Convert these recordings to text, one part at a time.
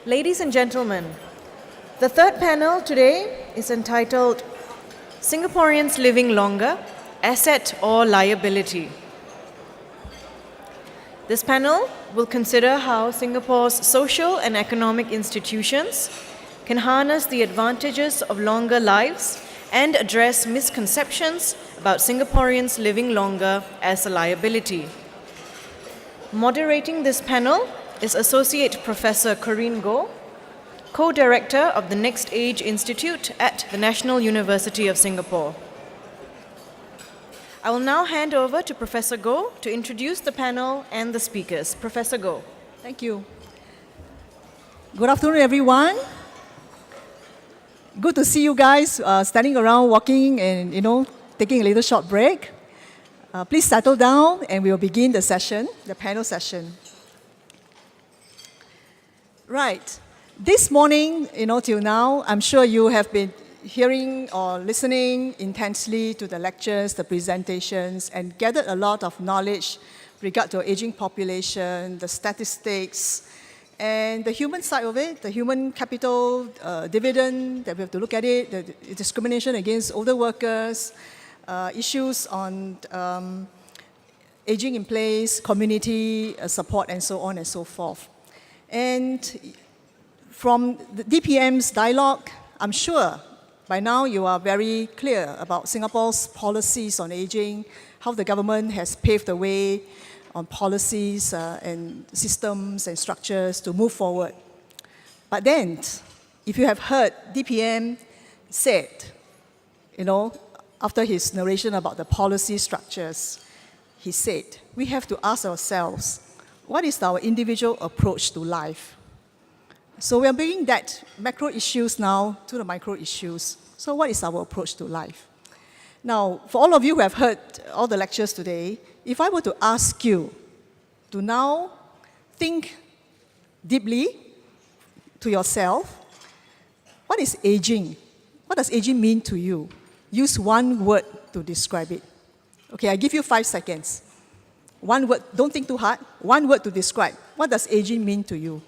Ladies and gentlemen, the third panel today is entitled Singaporeans Living Longer, Asset or Liability. This panel will consider how Singapore's social and economic institutions can harness the advantages of longer lives and address misconceptions about Singaporeans living longer as a liability. Moderating this panel is Associate Professor Corinne Ghoh, Co-Director of the Next Age Institute at the National University of Singapore. I will now hand over to Professor Ghoh to introduce the panel and the speakers. Professor Ghoh. Thank you. Good afternoon, everyone. Good to see you guys standing around, walking, and taking a little short break. Please settle down, and we will begin the session, the panel session. Right. This morning, till now, I'm sure you have been hearing or listening intensely to the lectures, the presentations, and gathered a lot of knowledge regard to aging population, the statistics, and the human side of it, the human capital dividend, that we have to look at it, the discrimination against older workers, issues on aging in place, community support, and so on and so forth. And from the DPM's dialogue, I'm sure by now you are very clear about Singapore's policies on aging, how the government has paved the way on policies and systems and structures to move forward. But then, if you have heard DPM said, after his narration about the policy structures, he said, we have to ask ourselves, what is our individual approach to life? So we are bringing that macro issues now to the micro issues. So what is our approach to life? Now, for all of you who have heard all the lectures today, if I were to ask you to now think deeply to yourself, what is aging? What does aging mean to you? Use one word to describe it. Okay, I give you 5 seconds. One word, don't think too hard. One word to describe. What does aging mean to you?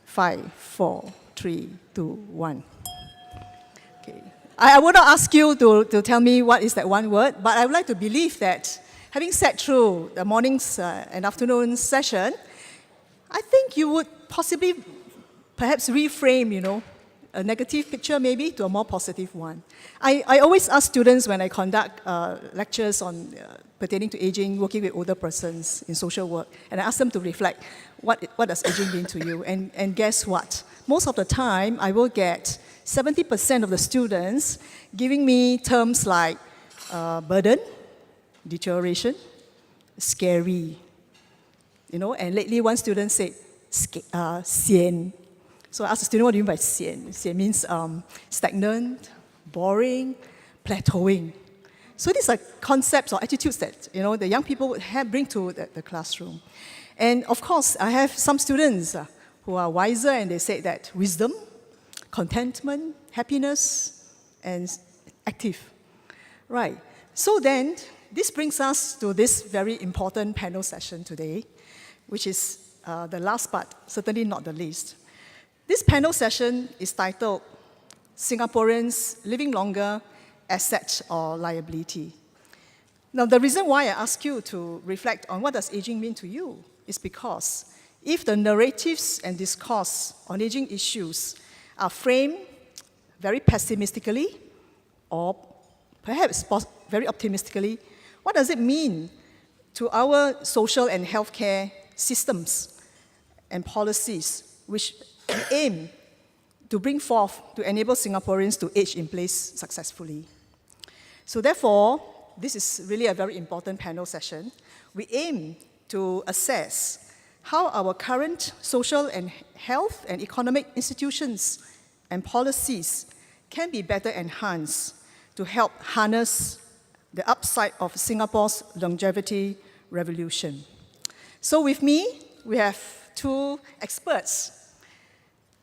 5, 4, 3, 2, 1. Okay. I would not ask you to tell me what is that one word, but I would like to believe that having sat through the morning's and afternoon session, I think you would possibly perhaps reframe, a negative picture maybe to a more positive one. I always ask students when I conduct lectures on pertaining to aging, working with older persons in social work, and I ask them to reflect, what does aging mean to you? And guess what? Most of the time, I will get 70% of the students giving me terms like burden, deterioration, scary, and lately one student said, sian. So I asked the student, what do you mean by sian? Sian means stagnant, boring, plateauing. So these are concepts or attitudes that the young people would bring to the classroom. And of course, I have some students who are wiser, and they say that wisdom, contentment, happiness, and active. Right. So then, this brings us to this very important panel session today, which is the last but certainly not the least. This panel session is titled Singaporeans Living Longer, Asset or Liability. Now, the reason why I ask you to reflect on what does aging mean to you is because if the narratives and discourse on aging issues are framed very pessimistically or perhaps very optimistically, what does it mean to our social and healthcare systems and policies which we aim to bring forth to enable Singaporeans to age in place successfully? So therefore, this is really a very important panel session. We aim to assess how our current social and health and economic institutions and policies can be better enhanced to help harness the upside of Singapore's longevity revolution. So with me, we have 2 experts.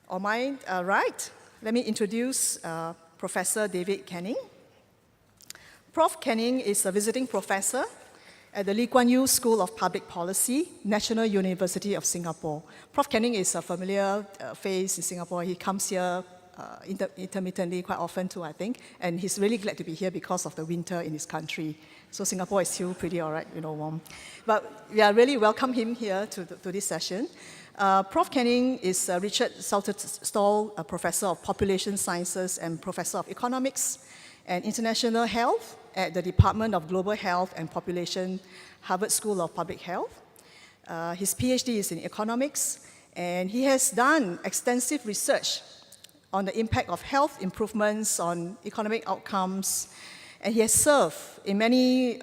On my right, let me introduce Professor David Canning. Prof. Canning is a visiting professor at the Lee Kuan Yew School of Public Policy, National University of Singapore. Prof. Canning is a familiar face in Singapore. He comes here intermittently quite often too, I think, and he's really glad to be here because of the winter in his country. So Singapore is still pretty all right, warm. But we are really welcome him here to this session. Prof. Canning is Richard Saltonstall, a professor of population sciences and professor of economics and international health at the Department of Global Health and Population, Harvard School of Public Health. His PhD is in economics, and he has done extensive research on the impact of health improvements on economic outcomes, and he has served in many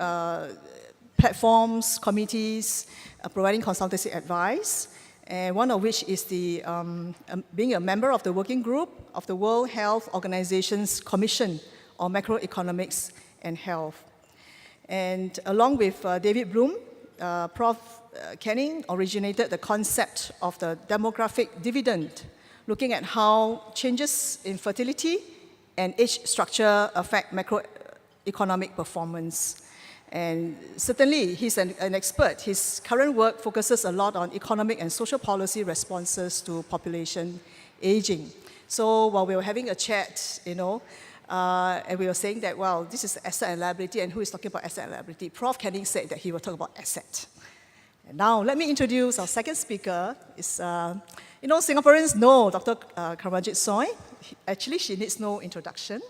platforms, committees, providing consultancy advice, and one of which is being a member of the working group of the World Health Organization's Commission on Macroeconomics and Health. And along with David Bloom, Prof. Canning originated the concept of the demographic dividend, looking at how changes in fertility and age structure affect macroeconomic performance. And certainly, he's an expert. His current work focuses a lot on economic and social policy responses to population aging. So while we were having a chat, and we were saying that, well, this is asset and liability, and who is talking about asset and liability? Prof. Canning said that he will talk about asset. And now, let me introduce our second speaker. Singaporeans know Dr. Kanwaljit Soin. Actually, she needs no introduction.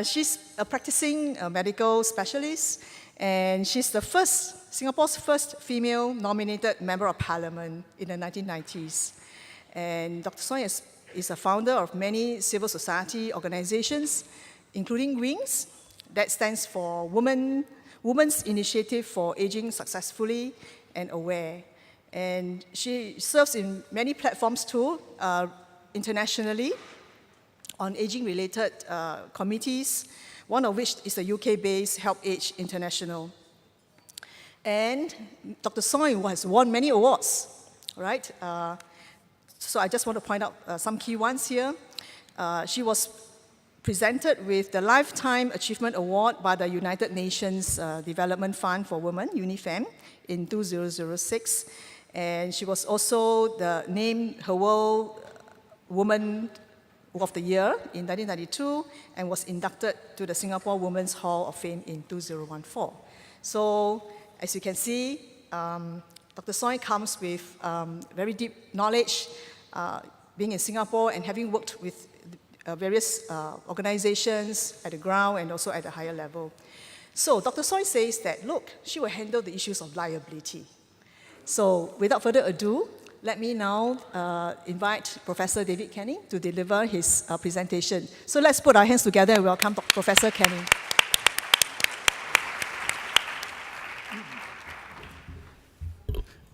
She's a practicing medical specialist, and she's Singapore's first female nominated member of parliament in the 1990s. And Dr. Soin is a founder of many civil society organizations, including WINGS, that stands for Women's Initiative for Aging Successfully and Aware. And she serves in many platforms too, internationally, on aging-related committees, one of which is the UK-based Help Age International. And Dr. Soin has won many awards, right? So I just want to point out some key ones here. She was presented with the Lifetime Achievement Award by the United Nations Development Fund for Women, UNIFEM, in 2006. And she was also named her World Woman of the Year in 1992 and was inducted to the Singapore Women's Hall of Fame in 2014. So, as you can see, Dr. Soin comes with very deep knowledge, being in Singapore and having worked with various organizations at the ground and also at the higher level. So, Dr. Soin says that, look, she will handle the issues of liability. So, without further ado, let me now invite Professor David Canning to deliver his presentation. So let's put our hands together and welcome Professor Canning.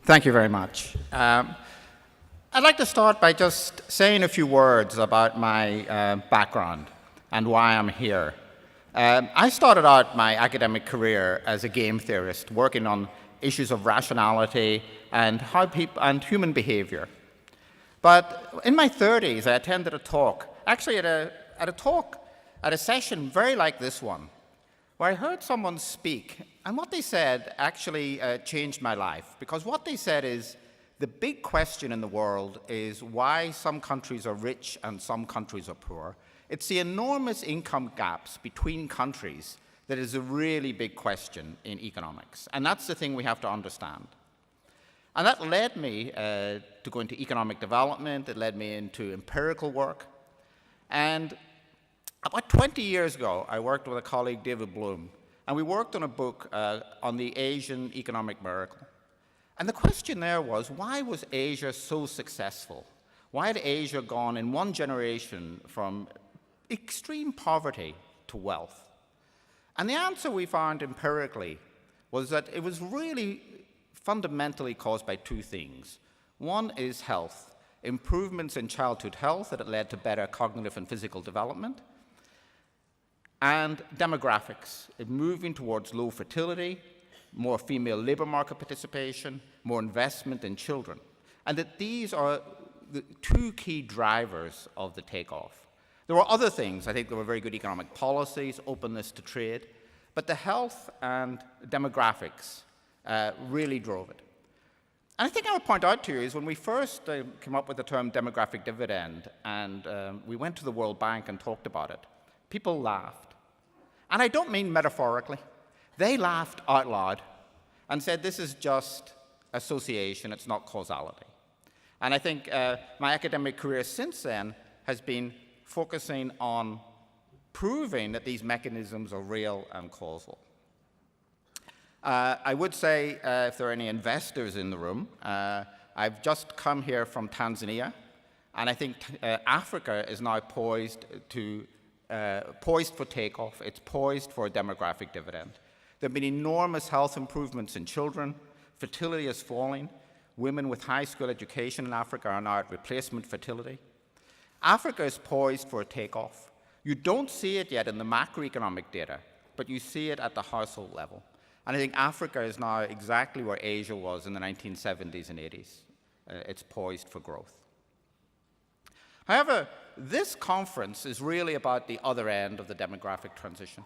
Thank you very much. I'd like to start by just saying a few words about my background and why I'm here. I started out my academic career as a game theorist, working on issues of rationality and human behavior. But in my 30s, I attended a talk, actually at a session very like this one, where I heard someone speak, and what they said actually changed my life, because what they said is, the big question in the world is why some countries are rich and some countries are poor. It's the enormous income gaps between countries that is a really big question in economics, and that's the thing we have to understand. And that led me to go into economic development. It led me into empirical work. And about 20 years ago, I worked with a colleague, David Bloom, and we worked on a book on the Asian economic miracle. And the question there was, why was Asia so successful? Why had Asia gone in one generation from extreme poverty to wealth? And the answer we found empirically was that it was really fundamentally caused by two things. One is health, improvements in childhood health that led to better cognitive and physical development, and demographics, moving towards low fertility, more female labor market participation, more investment in children, and that these are the two key drivers of the takeoff. There were other things. I think there were very good economic policies, openness to trade, But the health and demographics really drove it. And I think I would point out to you is when we first came up with the term demographic dividend and we went to the World Bank and talked about it, people laughed. And I don't mean metaphorically. They laughed out loud and said, this is just association, it's not causality. And I think my academic career since then has been focusing on proving that these mechanisms are real and causal. I would say, if there are any investors in the room, I've just come here from Tanzania, and I think Africa is now poised for takeoff. It's poised for a demographic dividend. There have been enormous health improvements in children. Fertility is falling. Women with high school education in Africa are now at replacement fertility. Africa is poised for a takeoff. You don't see it yet in the macroeconomic data, but you see it at the household level. And I think Africa is now exactly where Asia was in the 1970s and 80s. It's poised for growth. However, this conference is really about the other end of the demographic transition.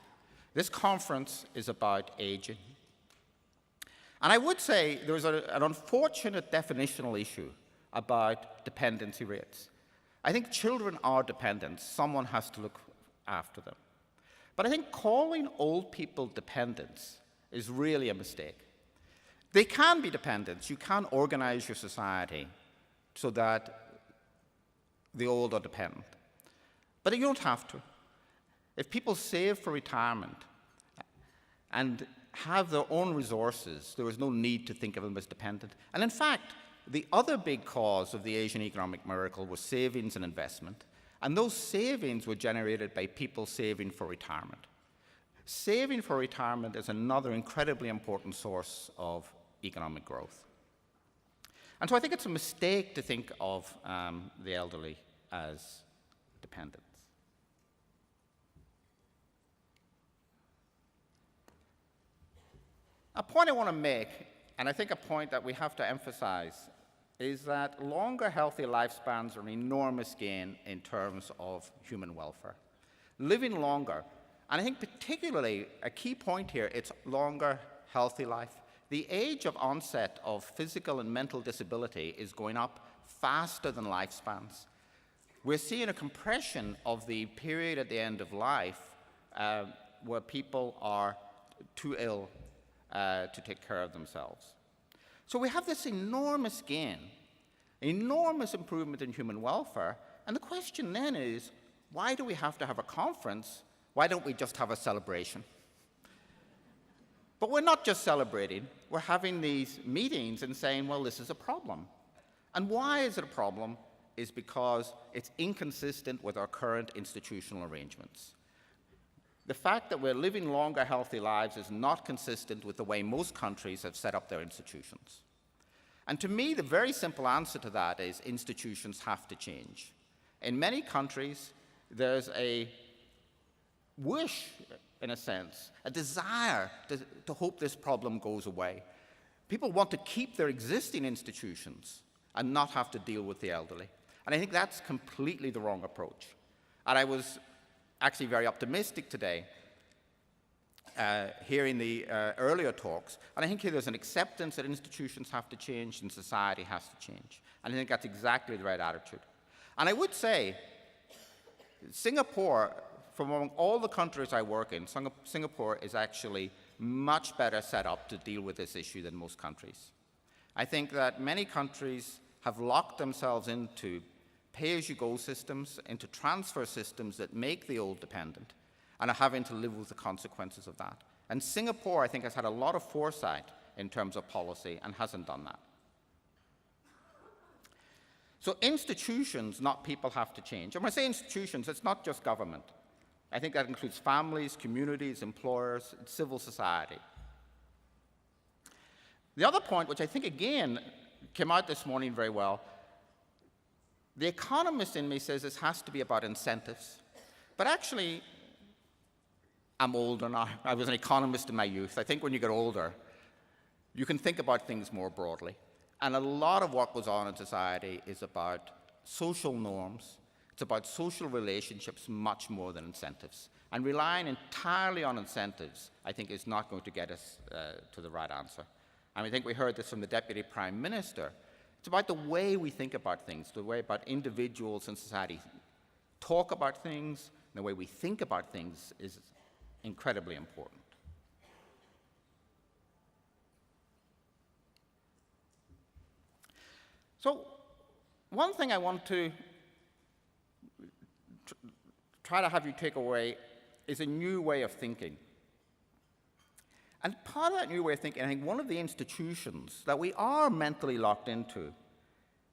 This conference is about aging. And I would say there's an unfortunate definitional issue about dependency rates. I think children are dependents. Someone has to look after them. But I think calling old people dependents is really a mistake. They can be dependents. You can organize your society so that the old are dependent. But you don't have to. If people save for retirement and have their own resources, there is no need to think of them as dependent. And in fact, the other big cause of the Asian economic miracle was savings and investment. And those savings were generated by people saving for retirement. Saving for retirement is another incredibly important source of economic growth. And so I think it's a mistake to think of the elderly as dependents. A point I want to make, and I think a point that we have to emphasize, is that longer, healthy lifespans are an enormous gain in terms of human welfare. Living longer, and I think particularly a key point here, it's longer, healthy life. The age of onset of physical and mental disability is going up faster than lifespans. We're seeing a compression of the period at the end of life where people are too ill to take care of themselves. So we have this enormous gain, enormous improvement in human welfare, and the question then is, why do we have to have a conference? Why don't we just have a celebration? But we're not just celebrating, we're having these meetings and saying, well, this is a problem. And why is it a problem? Is because it's inconsistent with our current institutional arrangements. The fact that we're living longer, healthy lives is not consistent with the way most countries have set up their institutions. And to me, the very simple answer to that is institutions have to change. In many countries, there's a wish, in a sense, a desire to hope this problem goes away. People want to keep their existing institutions and not have to deal with the elderly. And I think that's completely the wrong approach. And I was actually very optimistic today hearing the earlier talks, and I think here there's an acceptance that institutions have to change and society has to change. And I think that's exactly the right attitude. And I would say Singapore, from among all the countries I work in, Singapore is actually much better set up to deal with this issue than most countries. I think that many countries have locked themselves into pay-as-you-go systems, into transfer systems that make the old dependent, and are having to live with the consequences of that. And Singapore, I think, has had a lot of foresight in terms of policy and hasn't done that. So institutions, not people, have to change. And when I say institutions, it's not just government. I think that includes families, communities, employers, civil society. The other point, which I think, again, came out this morning very well, the economist in me says this has to be about incentives. But actually, I'm older now. I was an economist in my youth. I think when you get older, you can think about things more broadly. And a lot of what goes on in society is about social norms. It's about social relationships much more than incentives. And relying entirely on incentives, I think, is not going to get us to the right answer. And I think we heard this from the Deputy Prime Minister. It's about the way we think about things, the way about individuals in society talk about things, and the way we think about things is incredibly important. So, one thing I want to try to have you take away is a new way of thinking. And part of that new way of thinking, I think one of the institutions that we are mentally locked into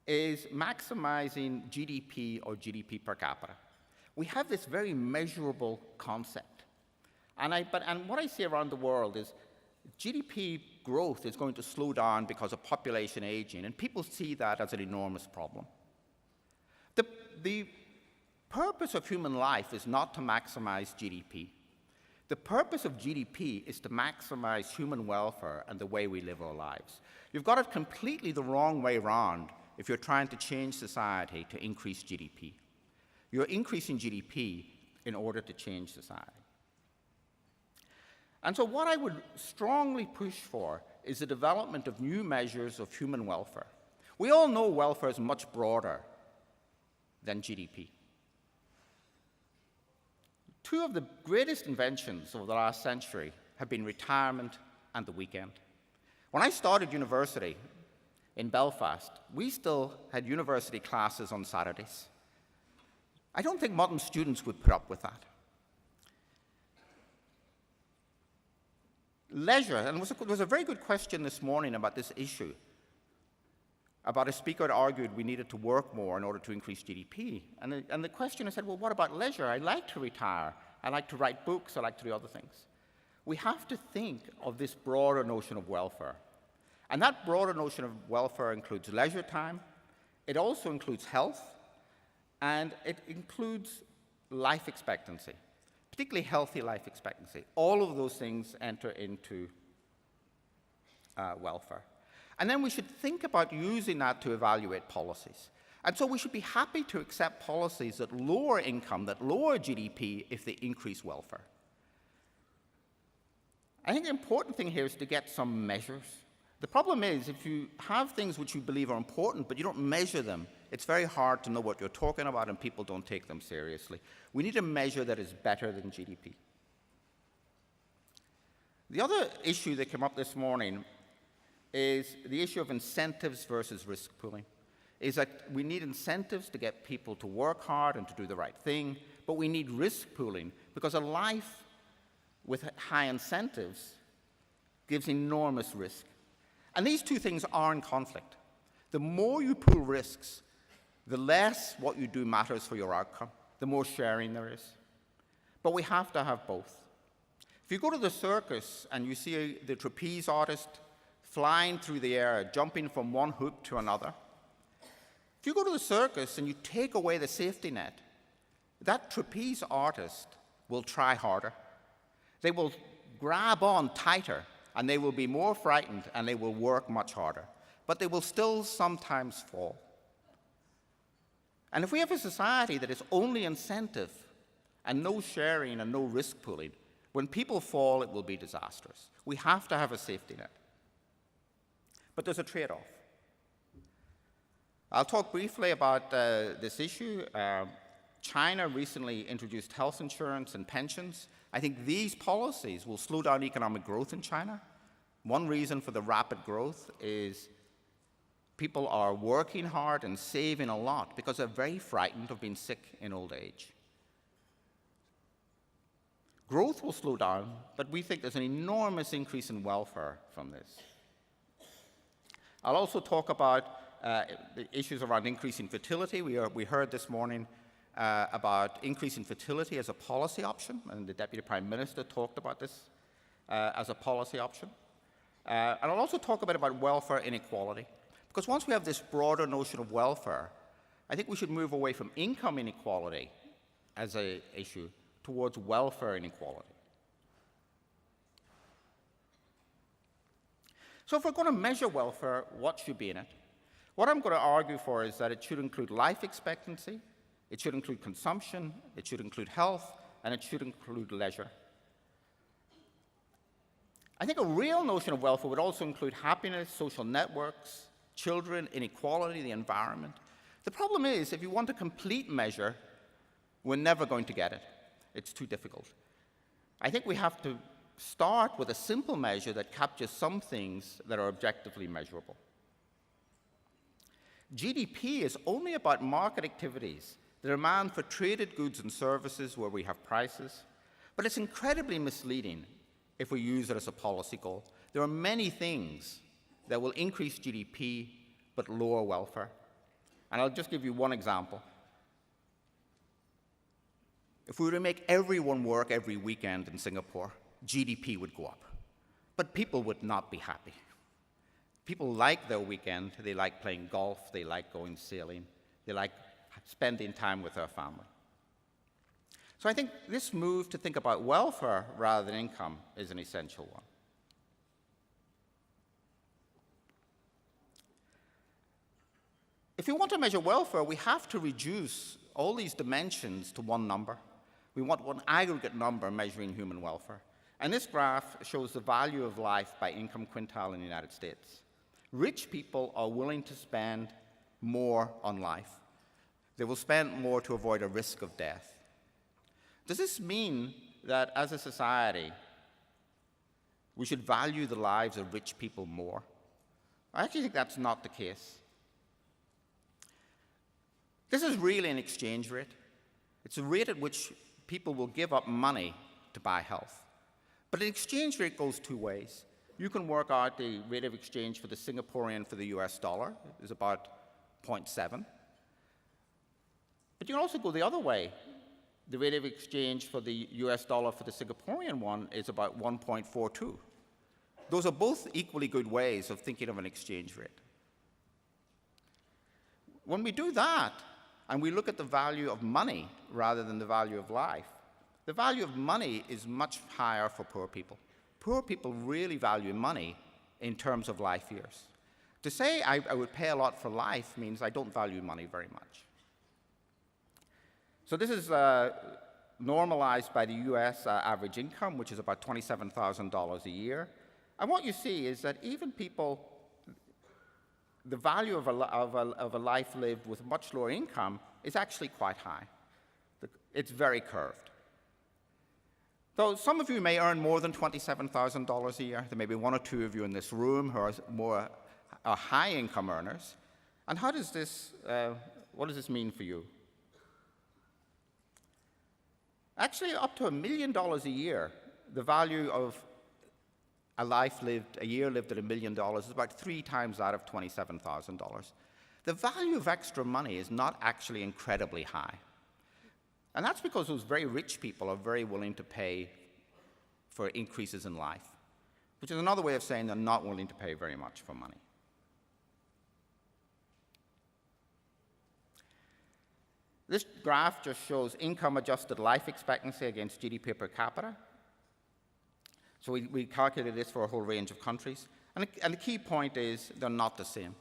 is maximizing GDP or GDP per capita. We have this very measurable concept. And what I see around the world is GDP growth is going to slow down because of population aging, and people see that as an enormous problem. The purpose of human life is not to maximize GDP. The purpose of GDP is to maximize human welfare and the way we live our lives. You've got it completely the wrong way around if you're trying to change society to increase GDP. You're increasing GDP in order to change society. And so what I would strongly push for is the development of new measures of human welfare. We all know welfare is much broader than GDP. Two of the greatest inventions of the last century have been retirement and the weekend. When I started university in Belfast, we still had university classes on Saturdays. I don't think modern students would put up with that. Leisure, and there was a very good question this morning about this issue, about a speaker who argued we needed to work more in order to increase GDP. And the questioner said, well, what about leisure? I like to retire. I like to write books. I like to do other things. We have to think of this broader notion of welfare. And that broader notion of welfare includes leisure time. It also includes health. And it includes life expectancy, particularly healthy life expectancy. All of those things enter into welfare. And then we should think about using that to evaluate policies. And so we should be happy to accept policies that lower income, that lower GDP, if they increase welfare. I think the important thing here is to get some measures. The problem is, if you have things which you believe are important, but you don't measure them, it's very hard to know what you're talking about, and people don't take them seriously. We need a measure that is better than GDP. The other issue that came up this morning is the issue of incentives versus risk pooling. Is that we need incentives to get people to work hard and to do the right thing, but we need risk pooling because a life with high incentives gives enormous risk. And these two things are in conflict. The more you pool risks, the less what you do matters for your outcome, the more sharing there is. But we have to have both. If you go to the circus and you see the trapeze artist flying through the air, jumping from one hoop to another, if you go to the circus and you take away the safety net, that trapeze artist will try harder. They will grab on tighter, and they will be more frightened, and they will work much harder. But they will still sometimes fall. And if we have a society that is only incentive and no sharing and no risk pooling, when people fall, it will be disastrous. We have to have a safety net. But there's a trade-off. I'll talk briefly about this issue. China recently introduced health insurance and pensions. I think these policies will slow down economic growth in China. One reason for the rapid growth is people are working hard and saving a lot because they're very frightened of being sick in old age. Growth will slow down, but we think there's an enormous increase in welfare from this. I'll also talk about the issues around increasing fertility. We heard this morning about increasing fertility as a policy option, and the Deputy Prime Minister talked about this as a policy option. And I'll also talk a bit about welfare inequality, because once we have this broader notion of welfare, I think we should move away from income inequality as an issue towards welfare inequality. So if we're going to measure welfare, what should be in it? What I'm going to argue for is that it should include life expectancy, it should include consumption, it should include health, and it should include leisure. I think a real notion of welfare would also include happiness, social networks, children, inequality, the environment. The problem is, if you want a complete measure, we're never going to get it. It's too difficult. I think we have to start with a simple measure that captures some things that are objectively measurable. GDP is only about market activities, the demand for traded goods and services where we have prices, but it's incredibly misleading if we use it as a policy goal. There are many things that will increase GDP but lower welfare. And I'll just give you one example. If we were to make everyone work every weekend in Singapore, GDP would go up. But people would not be happy. People like their weekend. They like playing golf. They like going sailing. They like spending time with their family. So I think this move to think about welfare rather than income is an essential one. If we want to measure welfare, we have to reduce all these dimensions to one number. We want one aggregate number measuring human welfare. And this graph shows the value of life by income quintile in the United States. Rich people are willing to spend more on life. They will spend more to avoid a risk of death. Does this mean that as a society, we should value the lives of rich people more? I actually think that's not the case. This is really an exchange rate. It's a rate at which people will give up money to buy health. But an exchange rate goes two ways. You can work out the rate of exchange for the Singaporean for the US dollar is about 0.7. But you can also go the other way. The rate of exchange for the US dollar for the Singaporean one is about 1.42. Those are both equally good ways of thinking of an exchange rate. When we do that, and we look at the value of money rather than the value of life, the value of money is much higher for poor people. Poor people really value money in terms of life years. To say I would pay a lot for life means I don't value money very much. So this is normalized by the US average income, which is about $27,000 a year. And what you see is that even people, the value of a life lived with much lower income is actually quite high. It's very curved. Though some of you may earn more than $27,000 a year, there may be one or two of you in this room who are high income earners. And what does this mean for you? Actually, up to $1 million a year, the value of a year lived at $1 million is about 3 times that of $27,000. The value of extra money is not actually incredibly high. And that's because those very rich people are very willing to pay for increases in life, which is another way of saying they're not willing to pay very much for money. This graph just shows income-adjusted life expectancy against GDP per capita. So we calculated this for a whole range of countries. And the key point is they're not the same.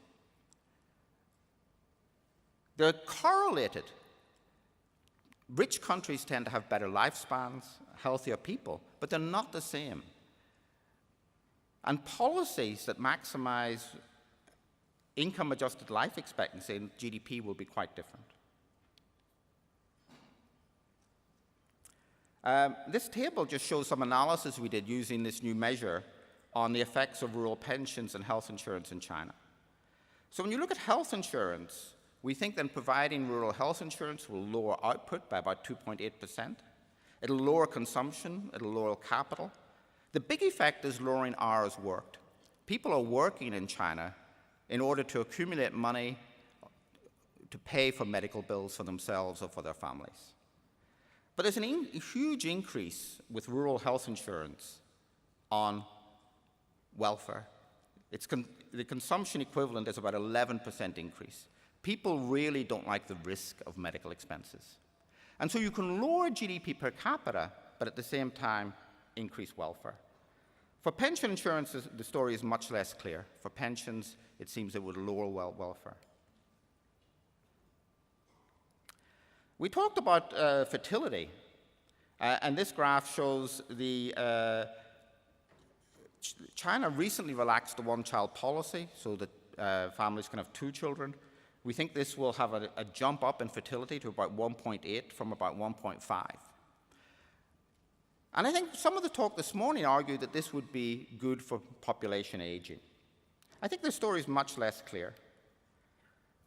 They're correlated. Rich countries tend to have better lifespans, healthier people, but they're not the same. And policies that maximize income-adjusted life expectancy and GDP will be quite different. This table just shows some analysis we did using this new measure on the effects of rural pensions and health insurance in China. So when you look at health insurance, we think that providing rural health insurance will lower output by about 2.8%. It'll lower consumption. It'll lower capital. The big effect is lowering hours worked. People are working in China in order to accumulate money to pay for medical bills for themselves or for their families. But there's a huge increase with rural health insurance on welfare. The consumption equivalent is about 11% increase. People really don't like the risk of medical expenses. And so you can lower GDP per capita, but at the same time increase welfare. For pension insurance, the story is much less clear. For pensions, it seems it would lower welfare. We talked about fertility, And this graph shows the China recently relaxed the one-child policy so that families can have 2 children. We think this will have a jump up in fertility to about 1.8 from about 1.5. And I think some of the talk this morning argued that this would be good for population aging. I think the story is much less clear.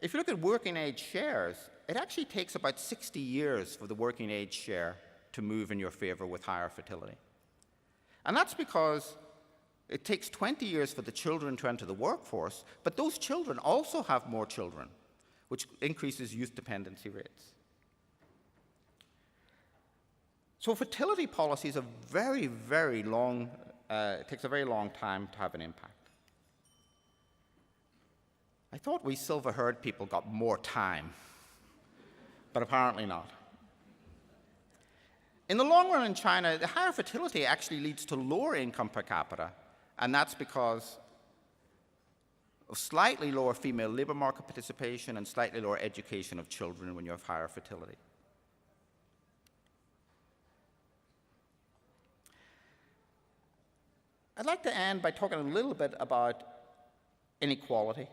If you look at working age shares, it actually takes about 60 years for the working age share to move in your favor with higher fertility. And that's because it takes 20 years for the children to enter the workforce, but those children also have more children, which increases youth dependency rates. So fertility policies are very, very long, it takes a very long time to have an impact. I thought we silver-haired people got more time, but apparently not. In the long run in China, the higher fertility actually leads to lower income per capita, and that's because of slightly lower female labor market participation and slightly lower education of children when you have higher fertility. I'd like to end by talking a little bit about inequality.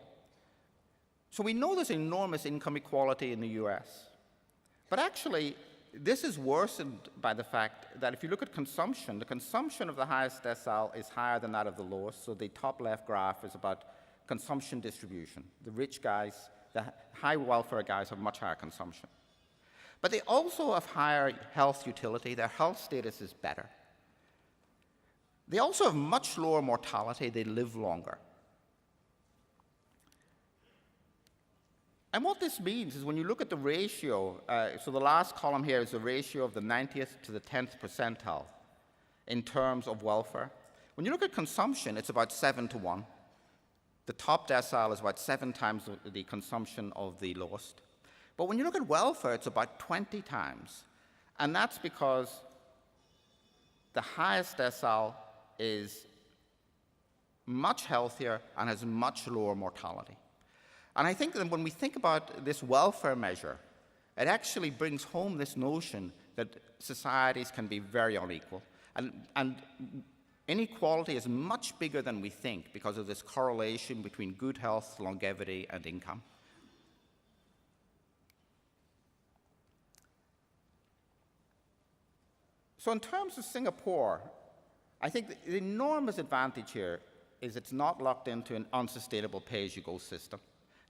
So we know there's enormous income equality in the US, but actually this is worsened by the fact that if you look at consumption, the consumption of the highest decile is higher than that of the lowest. So the top left graph is about consumption distribution. The rich guys, the high welfare guys have much higher consumption. But they also have higher health utility. Their health status is better. They also have much lower mortality. They live longer. And what this means is when you look at the ratio, so the last column here is the ratio of the 90th to the 10th percentile in terms of welfare. When you look at consumption, it's about 7 to 1. The top decile is about 7 times the consumption of the lowest. But when you look at welfare, it's about 20 times. And that's because the highest decile is much healthier and has much lower mortality. And I think that when we think about this welfare measure, it actually brings home this notion that societies can be very unequal. And inequality is much bigger than we think because of this correlation between good health, longevity, and income. So in terms of Singapore, I think the enormous advantage here is it's not locked into an unsustainable pay-as-you-go system.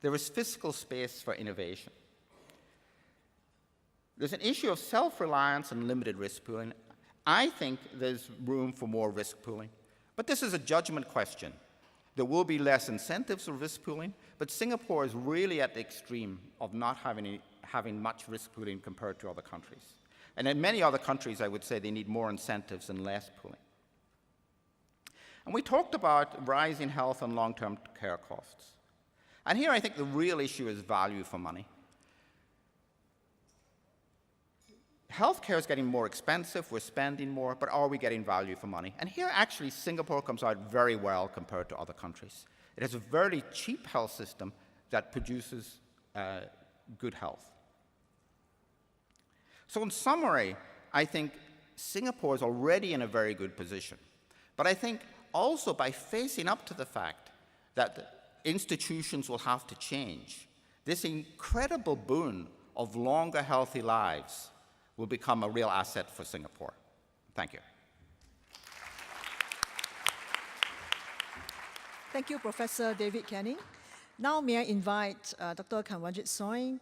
There is fiscal space for innovation. There's an issue of self-reliance and limited risk pooling. I think there's room for more risk pooling, but this is a judgment question. There will be less incentives for risk pooling, but Singapore is really at the extreme of not having much risk pooling compared to other countries. And in many other countries, I would say they need more incentives and less pooling. And we talked about rising health and long-term care costs. And here I think the real issue is value for money. Healthcare is getting more expensive, we're spending more, but are we getting value for money? And here actually Singapore comes out very well compared to other countries. It has a very cheap health system that produces good health. So in summary, I think Singapore is already in a very good position. But I think also by facing up to the fact that institutions will have to change, this incredible boon of longer, healthy lives will become a real asset for Singapore. Thank you. Thank you, Professor David Canning. Now may I invite Dr. Kanwaljit Soin.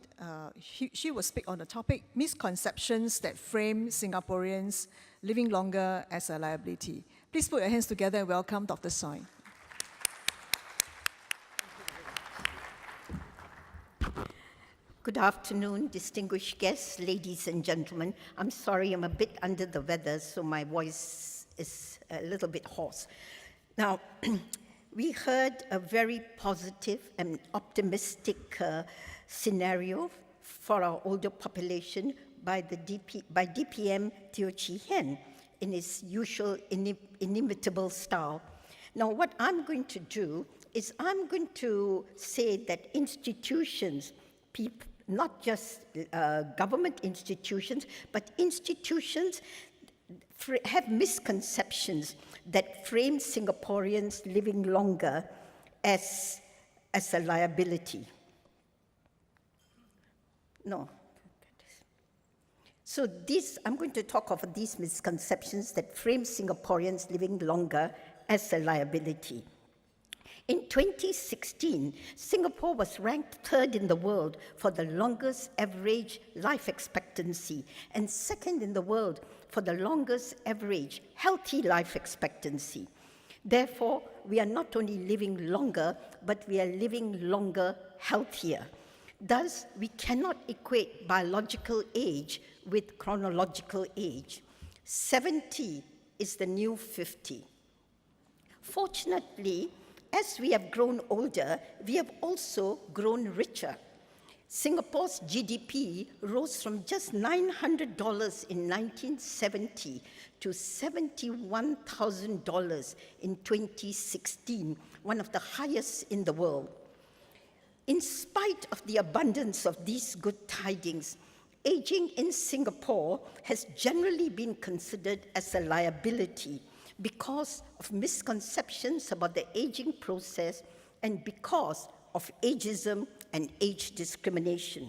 She will speak on the topic, misconceptions that frame Singaporeans living longer as a liability. Please put your hands together and welcome Dr. Soin. Good afternoon, distinguished guests, ladies and gentlemen. I'm sorry, I'm a bit under the weather, so my voice is a little bit hoarse. Now, we heard a very positive and optimistic scenario for our older population by DPM Teo Chee Hean in his usual inimitable style. Now, what I'm going to do is I'm going to say that institutions, not just government institutions, but institutions have misconceptions that frame Singaporeans living longer as a liability. No. So I'm going to talk of these misconceptions that frame Singaporeans living longer as a liability. In 2016, Singapore was ranked 3rd in the world for the longest average life expectancy and 2nd in the world for the longest average healthy life expectancy. Therefore, we are not only living longer, but we are living longer healthier. Thus, we cannot equate biological age with chronological age. 70 is the new 50. Fortunately, as we have grown older, we have also grown richer. Singapore's GDP rose from just $900 in 1970 to $71,000 in 2016, one of the highest in the world. In spite of the abundance of these good tidings, aging in Singapore has generally been considered as a liability because of misconceptions about the aging process and because of ageism and age discrimination.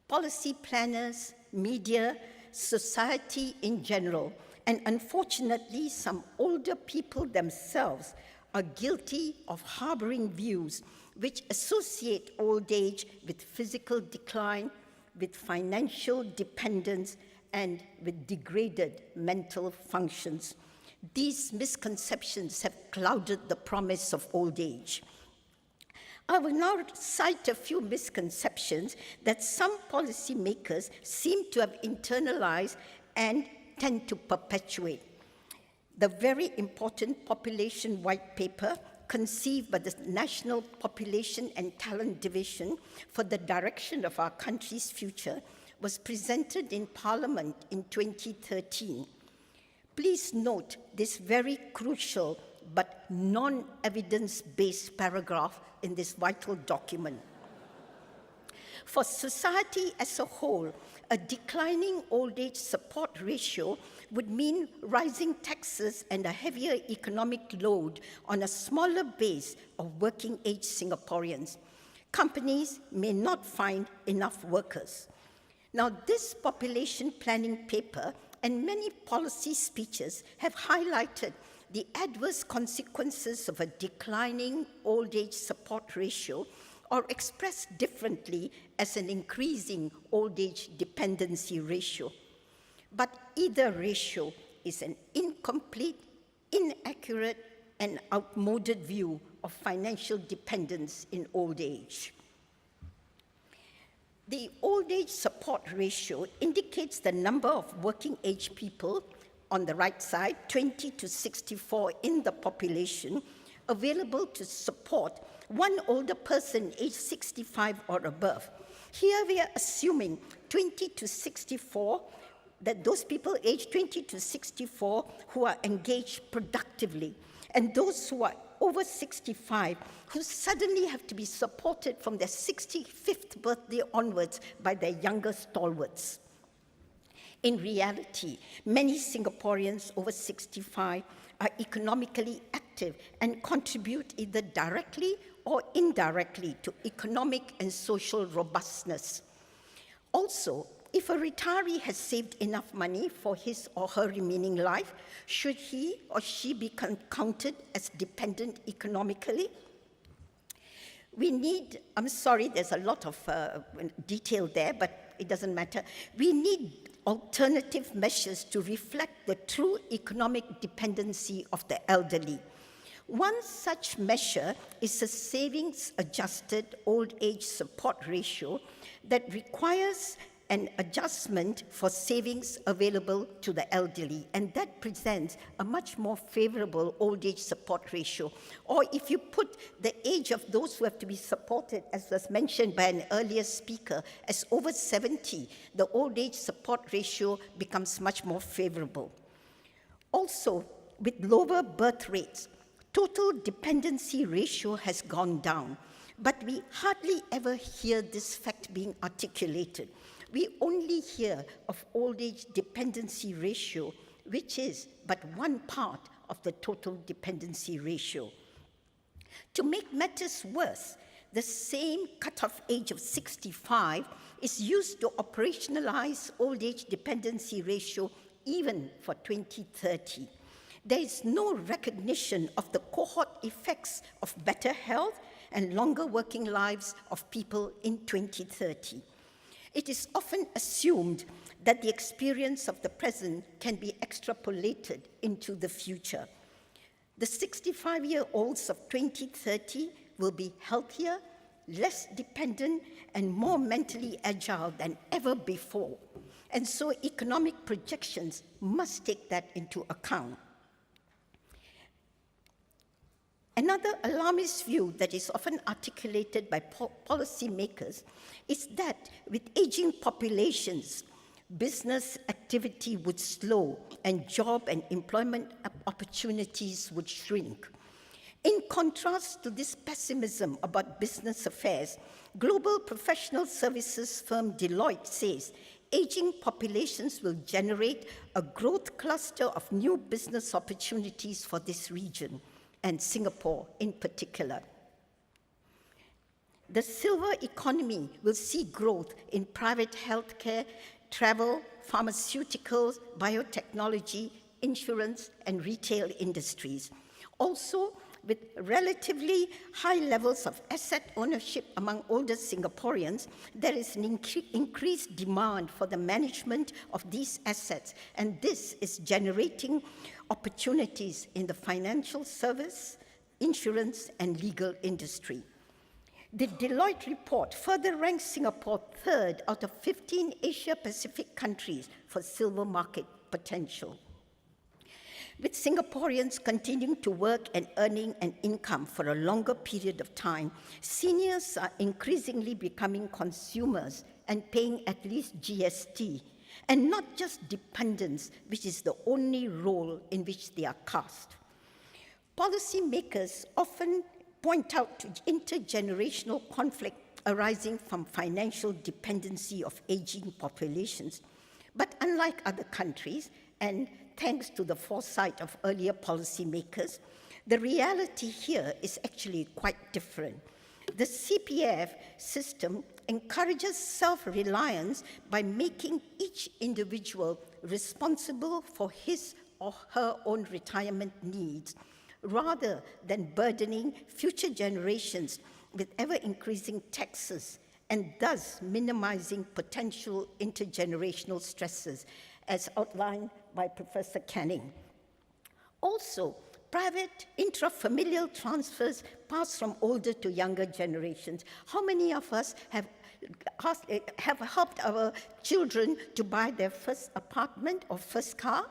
Policy planners, media, society in general, and unfortunately some older people themselves are guilty of harboring views which associate old age with physical decline, with financial dependence, and with degraded mental functions. These misconceptions have clouded the promise of old age. I will now cite a few misconceptions that some policymakers seem to have internalized and tend to perpetuate. The very important population white paper conceived by the National Population and Talent Division for the direction of our country's future was presented in Parliament in 2013. Please note this very crucial but non-evidence-based paragraph in this vital document. For society as a whole, a declining old age support ratio would mean rising taxes and a heavier economic load on a smaller base of working-age Singaporeans. Companies may not find enough workers. Now, this population planning paper and many policy speeches have highlighted the adverse consequences of a declining old age support ratio, or expressed differently as an increasing old age dependency ratio. But either ratio is an incomplete, inaccurate, and outmoded view of financial dependence in old age. The old age support ratio indicates the number of working age people on the right side, 20 to 64 in the population, available to support one older person aged 65 or above. Here we are assuming 20 to 64, that those people aged 20 to 64 who are engaged productively, and those who are over 65 who suddenly have to be supported from their 65th birthday onwards by their younger stalwarts. In reality, many Singaporeans over 65 are economically active and contribute either directly or indirectly to economic and social robustness. Also, if a retiree has saved enough money for his or her remaining life, should he or she be counted as dependent economically? I'm sorry, there's a lot of detail there, but it doesn't matter. We need alternative measures to reflect the true economic dependency of the elderly. One such measure is a savings-adjusted old age support ratio that requires an adjustment for savings available to the elderly, and that presents a much more favorable old age support ratio. Or if you put the age of those who have to be supported, as was mentioned by an earlier speaker, as over 70, the old age support ratio becomes much more favorable. Also, with lower birth rates, total dependency ratio has gone down, but we hardly ever hear this fact being articulated. We only hear of old age dependency ratio, which is but one part of the total dependency ratio. To make matters worse, the same cutoff age of 65 is used to operationalize old age dependency ratio even for 2030. There is no recognition of the cohort effects of better health and longer working lives of people in 2030. It is often assumed that the experience of the present can be extrapolated into the future. The 65-year-olds of 2030 will be healthier, less dependent, and more mentally agile than ever before. And so economic projections must take that into account. Another alarmist view that is often articulated by policymakers is that with aging populations, business activity would slow and job and employment opportunities would shrink. In contrast to this pessimism about business affairs, global professional services firm Deloitte says aging populations will generate a growth cluster of new business opportunities for this region, and Singapore in particular. The silver economy will see growth in private healthcare, travel, pharmaceuticals, biotechnology, insurance, and retail industries. Also, with relatively high levels of asset ownership among older Singaporeans, there is an increased demand for the management of these assets, and this is generating opportunities in the financial service, insurance, and legal industry. The Deloitte report further ranks Singapore third out of 15 Asia-Pacific countries for silver market potential. With Singaporeans continuing to work and earning an income for a longer period of time, seniors are increasingly becoming consumers and paying at least GST, and not just dependents, which is the only role in which they are cast. Policymakers often point out to intergenerational conflict arising from financial dependency of aging populations. But unlike other countries, and thanks to the foresight of earlier policymakers, the reality here is actually quite different. The CPF system encourages self-reliance by making each individual responsible for his or her own retirement needs, rather than burdening future generations with ever-increasing taxes and thus minimizing potential intergenerational stresses, as outlined by Professor Canning. Also, private intrafamilial transfers pass from older to younger generations. How many of us have helped our children to buy their first apartment or first car?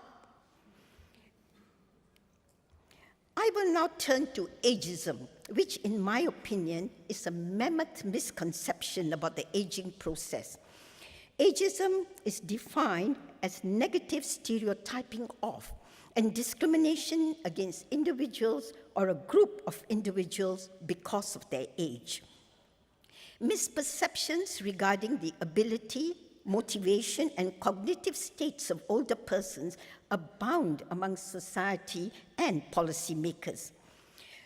I will now turn to ageism, which in my opinion is a mammoth misconception about the aging process. Ageism is defined as negative stereotyping of and discrimination against individuals or a group of individuals because of their age. Misperceptions regarding the ability, motivation, and cognitive states of older persons abound among society and policymakers.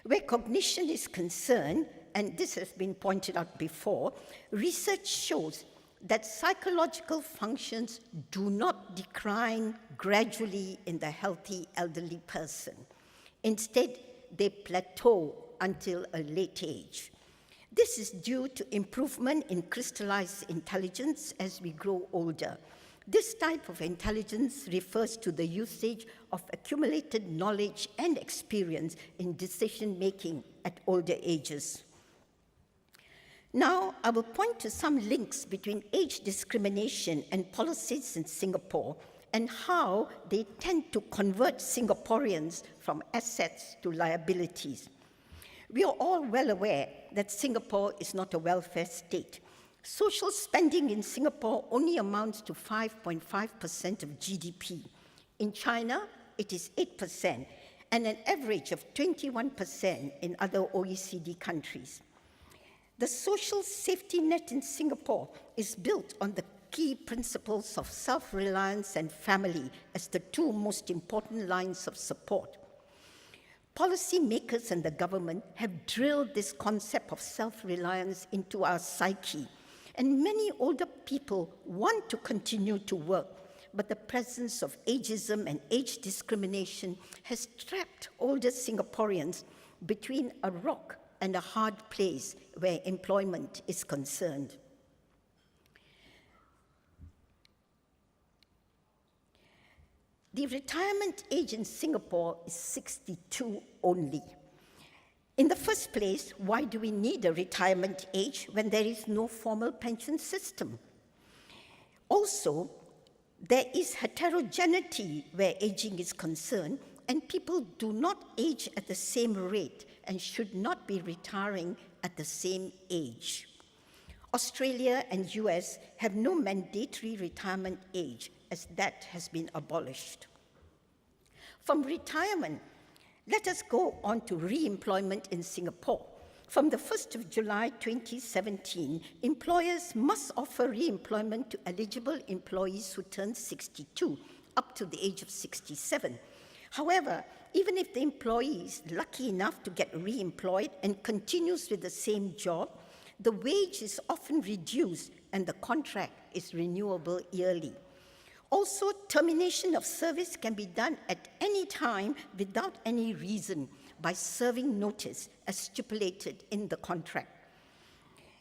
Where cognition is concerned, and this has been pointed out before, research shows that psychological functions do not decline gradually in the healthy elderly person. Instead, they plateau until a late age. This is due to improvement in crystallized intelligence as we grow older. This type of intelligence refers to the usage of accumulated knowledge and experience in decision-making at older ages. Now, I will point to some links between age discrimination and policies in Singapore and how they tend to convert Singaporeans from assets to liabilities. We are all well aware that Singapore is not a welfare state. Social spending in Singapore only amounts to 5.5% of GDP. In China, it is 8%, and an average of 21% in other OECD countries. The social safety net in Singapore is built on the key principles of self-reliance and family as the two most important lines of support. Policymakers and the government have drilled this concept of self-reliance into our psyche, and many older people want to continue to work, but the presence of ageism and age discrimination has trapped older Singaporeans between a rock and a hard place where employment is concerned. The retirement age in Singapore is 62 only. In the first place, why do we need a retirement age when there is no formal pension system? Also, there is heterogeneity where aging is concerned, and people do not age at the same rate and should not be retiring at the same age. Australia and US have no mandatory retirement age, as that has been abolished. From retirement, let us go on to re-employment in Singapore. From the 1st of July 2017, employers must offer re-employment to eligible employees who turn 62 up to the age of 67. However, even if the employee is lucky enough to get re-employed and continues with the same job, the wage is often reduced and the contract is renewable yearly. Also, termination of service can be done at any time without any reason by serving notice as stipulated in the contract.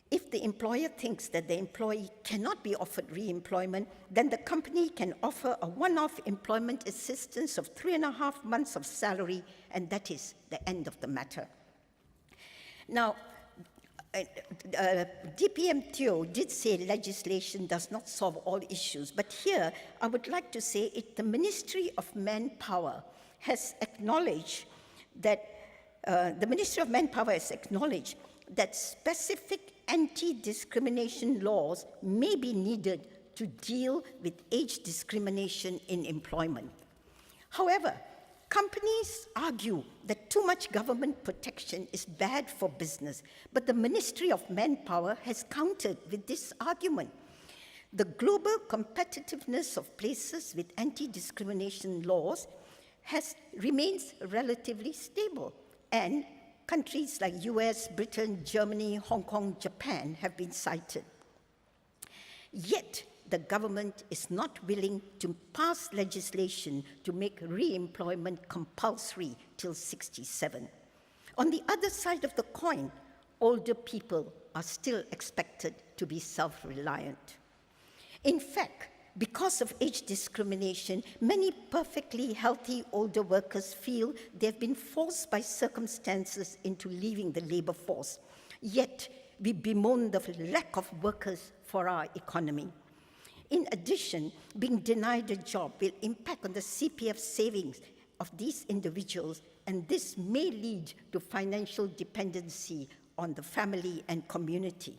If the employer thinks that the employee cannot be offered re-employment, then the company can offer a one-off employment assistance of 3.5 months of salary, and that is the end of the matter. Now, DPM Teo did say legislation does not solve all issues, but here I would like to say the Ministry of Manpower has acknowledged that specific anti-discrimination laws may be needed to deal with age discrimination in employment. However, companies argue that too much government protection is bad for business, but the Ministry of Manpower has countered with this argument. The global competitiveness of places with anti-discrimination laws remains relatively stable, and countries like US, Britain, Germany, Hong Kong, Japan have been cited. Yet, the government is not willing to pass legislation to make re-employment compulsory till 67. On the other side of the coin, older people are still expected to be self-reliant. In fact, because of age discrimination, many perfectly healthy older workers feel they've been forced by circumstances into leaving the labor force. Yet, we bemoan the lack of workers for our economy. In addition, being denied a job will impact on the CPF savings of these individuals, and this may lead to financial dependency on the family and community.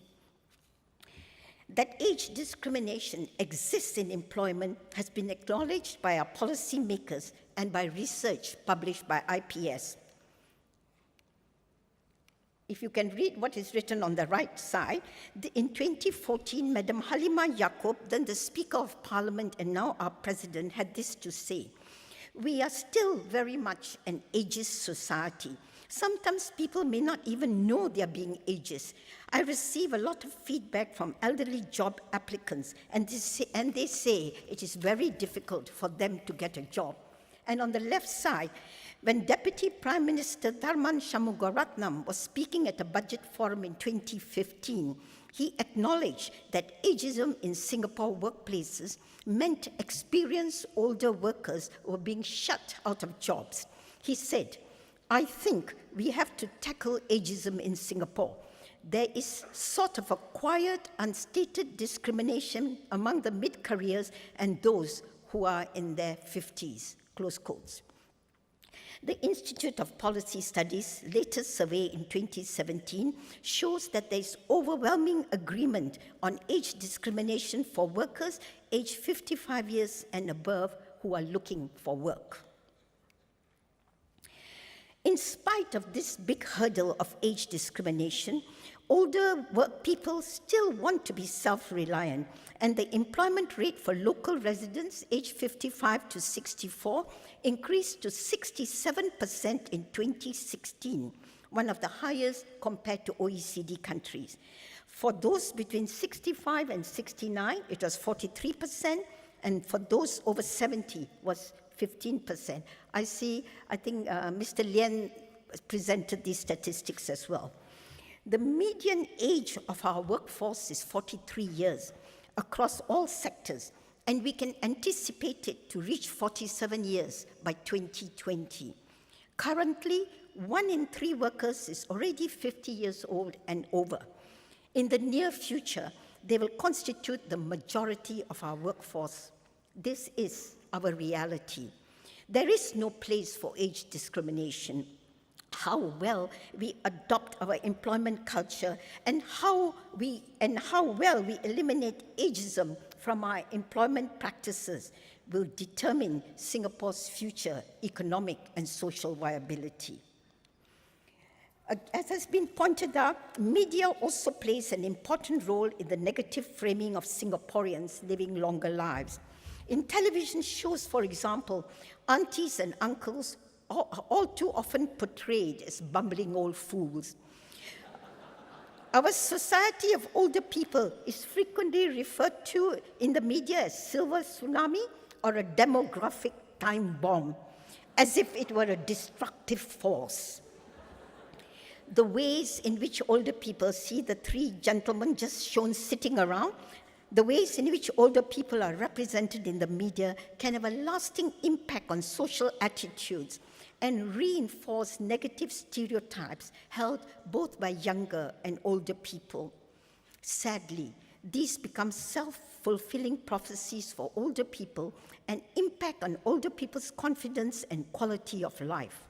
That age discrimination exists in employment has been acknowledged by our policymakers and by research published by IPS. If you can read what is written on the right side, in 2014, Madam Halima Yaakob, then the Speaker of Parliament and now our President, had this to say: "We are still very much an ageist society. Sometimes people may not even know they are being ageist. I receive a lot of feedback from elderly job applicants, and they say it is very difficult for them to get a job." And on the left side, when Deputy Prime Minister Tharman Shanmugaratnam was speaking at a budget forum in 2015, he acknowledged that ageism in Singapore workplaces meant experienced older workers were being shut out of jobs. He said, "I think we have to tackle ageism in Singapore. There is sort of a quiet, unstated discrimination among the mid-careers and those who are in their 50s, close quotes. The Institute of Policy Studies' latest survey in 2017 shows that there is overwhelming agreement on age discrimination for workers aged 55 years and above who are looking for work. In spite of this big hurdle of age discrimination, older work people still want to be self-reliant, and the employment rate for local residents aged 55 to 64 increased to 67% in 2016, one of the highest compared to OECD countries. For those between 65 and 69, it was 43%, and for those over 70 was 15%. I think Mr. Lien presented these statistics as well. The median age of our workforce is 43 years across all sectors, and we can anticipate it to reach 47 years by 2020. Currently, 1 in 3 workers is already 50 years old and over. In the near future, they will constitute the majority of our workforce. This is our reality. There is no place for age discrimination. How well we adopt our employment culture and how well we eliminate ageism from our employment practices will determine Singapore's future economic and social viability. As has been pointed out, media also plays an important role in the negative framing of Singaporeans living longer lives. In television shows, for example, aunties and uncles are all too often portrayed as bumbling old fools. Our society of older people is frequently referred to in the media as silver tsunami or a demographic time bomb, as if it were a destructive force. The ways in which older people see the 3 gentlemen just shown sitting around, the ways in which older people are represented in the media can have a lasting impact on social attitudes and reinforce negative stereotypes held both by younger and older people. Sadly, these become self-fulfilling prophecies for older people and impact on older people's confidence and quality of life.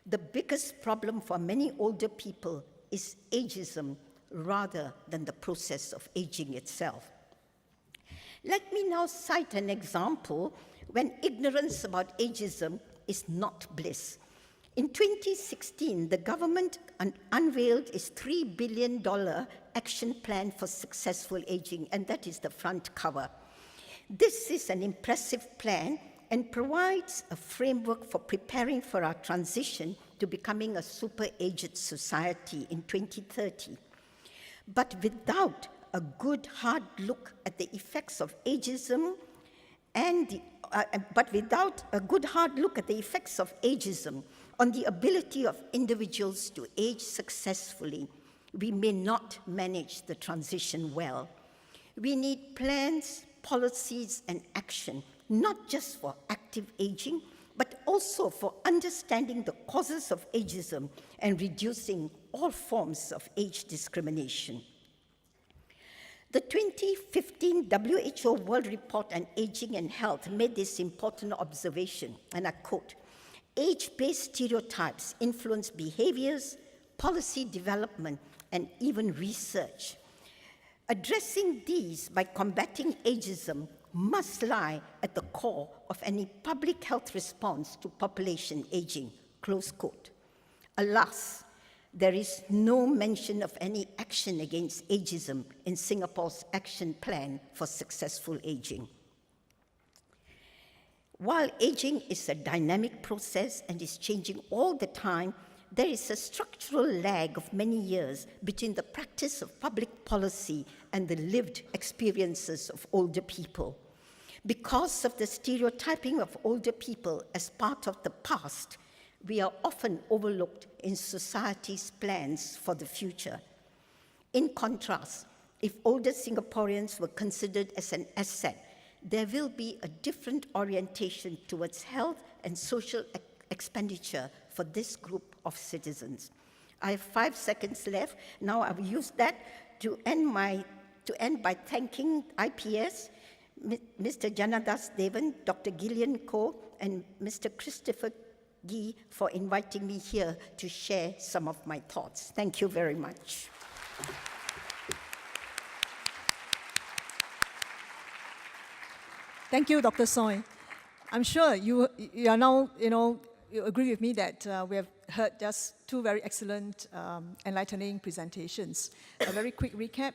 The biggest problem for many older people is ageism rather than the process of aging itself. Let me now cite an example when ignorance about ageism is not bliss. In 2016, the government unveiled its $3 billion action plan for successful aging, and that is the front cover. This is an impressive plan and provides a framework for preparing for our transition to becoming a super-aged society in 2030. But without a good hard look at the effects of ageism on the ability of individuals to age successfully, we may not manage the transition well. We need plans, policies, and action, not just for active aging, but also for understanding the causes of ageism and reducing all forms of age discrimination. The 2015 WHO World Report on Aging and Health made this important observation, and I quote, "Age-based stereotypes influence behaviors, policy development, and even research. Addressing these by combating ageism must lie at the core of any public health response to population aging," close quote. Alas, there is no mention of any action against ageism in Singapore's action plan for successful aging. While aging is a dynamic process and is changing all the time, there is a structural lag of many years between the practice of public policy and the lived experiences of older people. Because of the stereotyping of older people as part of the past, we are often overlooked in society's plans for the future. In contrast, if older Singaporeans were considered as an asset, there will be a different orientation towards health and social expenditure for this group of citizens. I have 5 seconds left. Now I will use that to end by thanking IPS, Mr. Janadas Devan, Dr. Gillian Ghoh, and Mr. Christopher Gee for inviting me here to share some of my thoughts. Thank you very much. Thank you, Dr. Soin. I'm sure you are now, you agree with me that we have heard just two very excellent, enlightening presentations. A very quick recap.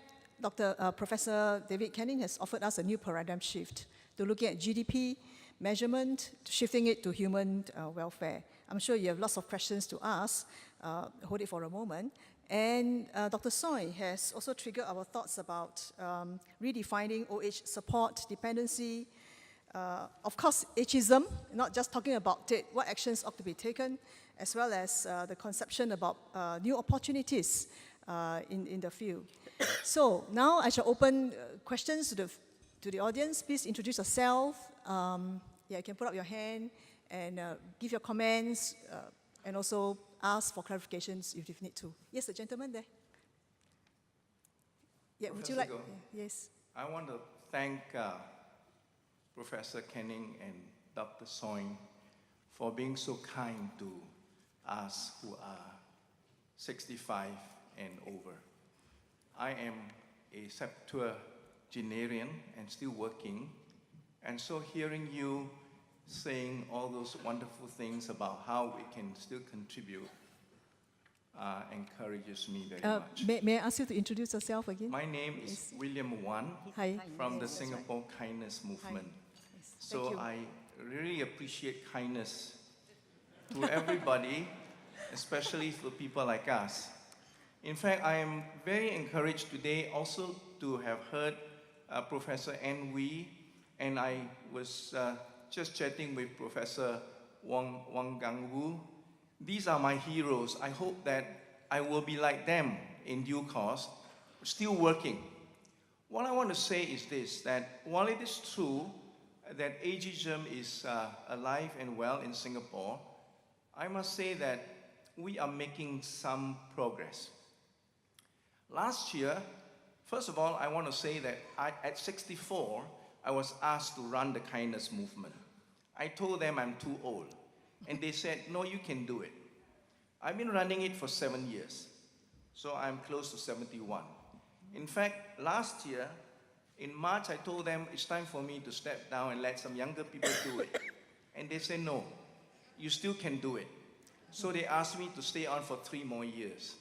Professor David Canning has offered us a new paradigm shift to looking at GDP measurement, shifting it to human welfare. I'm sure you have lots of questions to ask. Hold it for a moment. And Dr. Soin has also triggered our thoughts about redefining OH support, dependency, of course, ageism, not just talking about it, what actions ought to be taken, as well as the conception about new opportunities in the field. So now I shall open questions to the audience. Please introduce yourself. You can put up your hand and give your comments and also ask for clarifications if you need to. Yes, the gentleman there. Yeah, would you like? Ghoh, Yes. I want to thank Professor Canning and Dr. Soin for being so kind to us who are 65 and over. I am a septuagenarian and still working, and so hearing you saying all those wonderful things about how we can still contribute encourages me very much. May I ask you to introduce yourself again? My name is William Wan Hi. from the Singapore Kindness Movement. Yes, thank So you. I really appreciate kindness to everybody, especially for people like us. In fact, I am very encouraged today also to have heard Professor N. Wee, and I was just chatting with Professor Wang Gang Wu. These are my heroes. I hope that I will be like them in due course, still working. What I want to say is this, that while it is true that ageism is alive and well in Singapore, I must say that we are making some progress. Last year, first of all, I want to say that at 64, I was asked to run the kindness movement. I told them I'm too old, and they said, no, you can do it. I've been running it for 7 years, so I'm close to 71. In fact, last year, in March, I told them it's time for me to step down and let some younger people do it. And they said, no, you still can do it. So they asked me to stay on for 3 more years.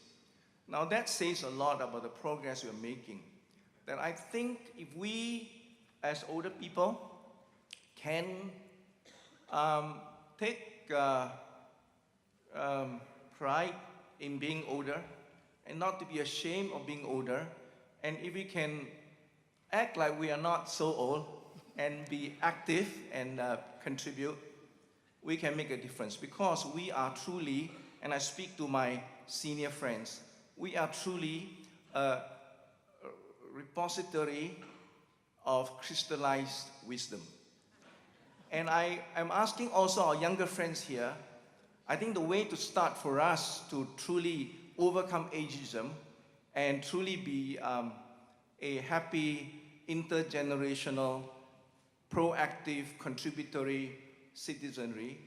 Now that says a lot about the progress we're making. That I think if we, as older people, can take pride in being older and not to be ashamed of being older, and if we can act like we are not so old and be active and contribute, we can make a difference, because we are truly, and I speak to my senior friends, we are truly a repository of crystallized wisdom. And I am asking also our younger friends here, I think the way to start for us to truly overcome ageism and truly be a happy, intergenerational, proactive, contributory citizenry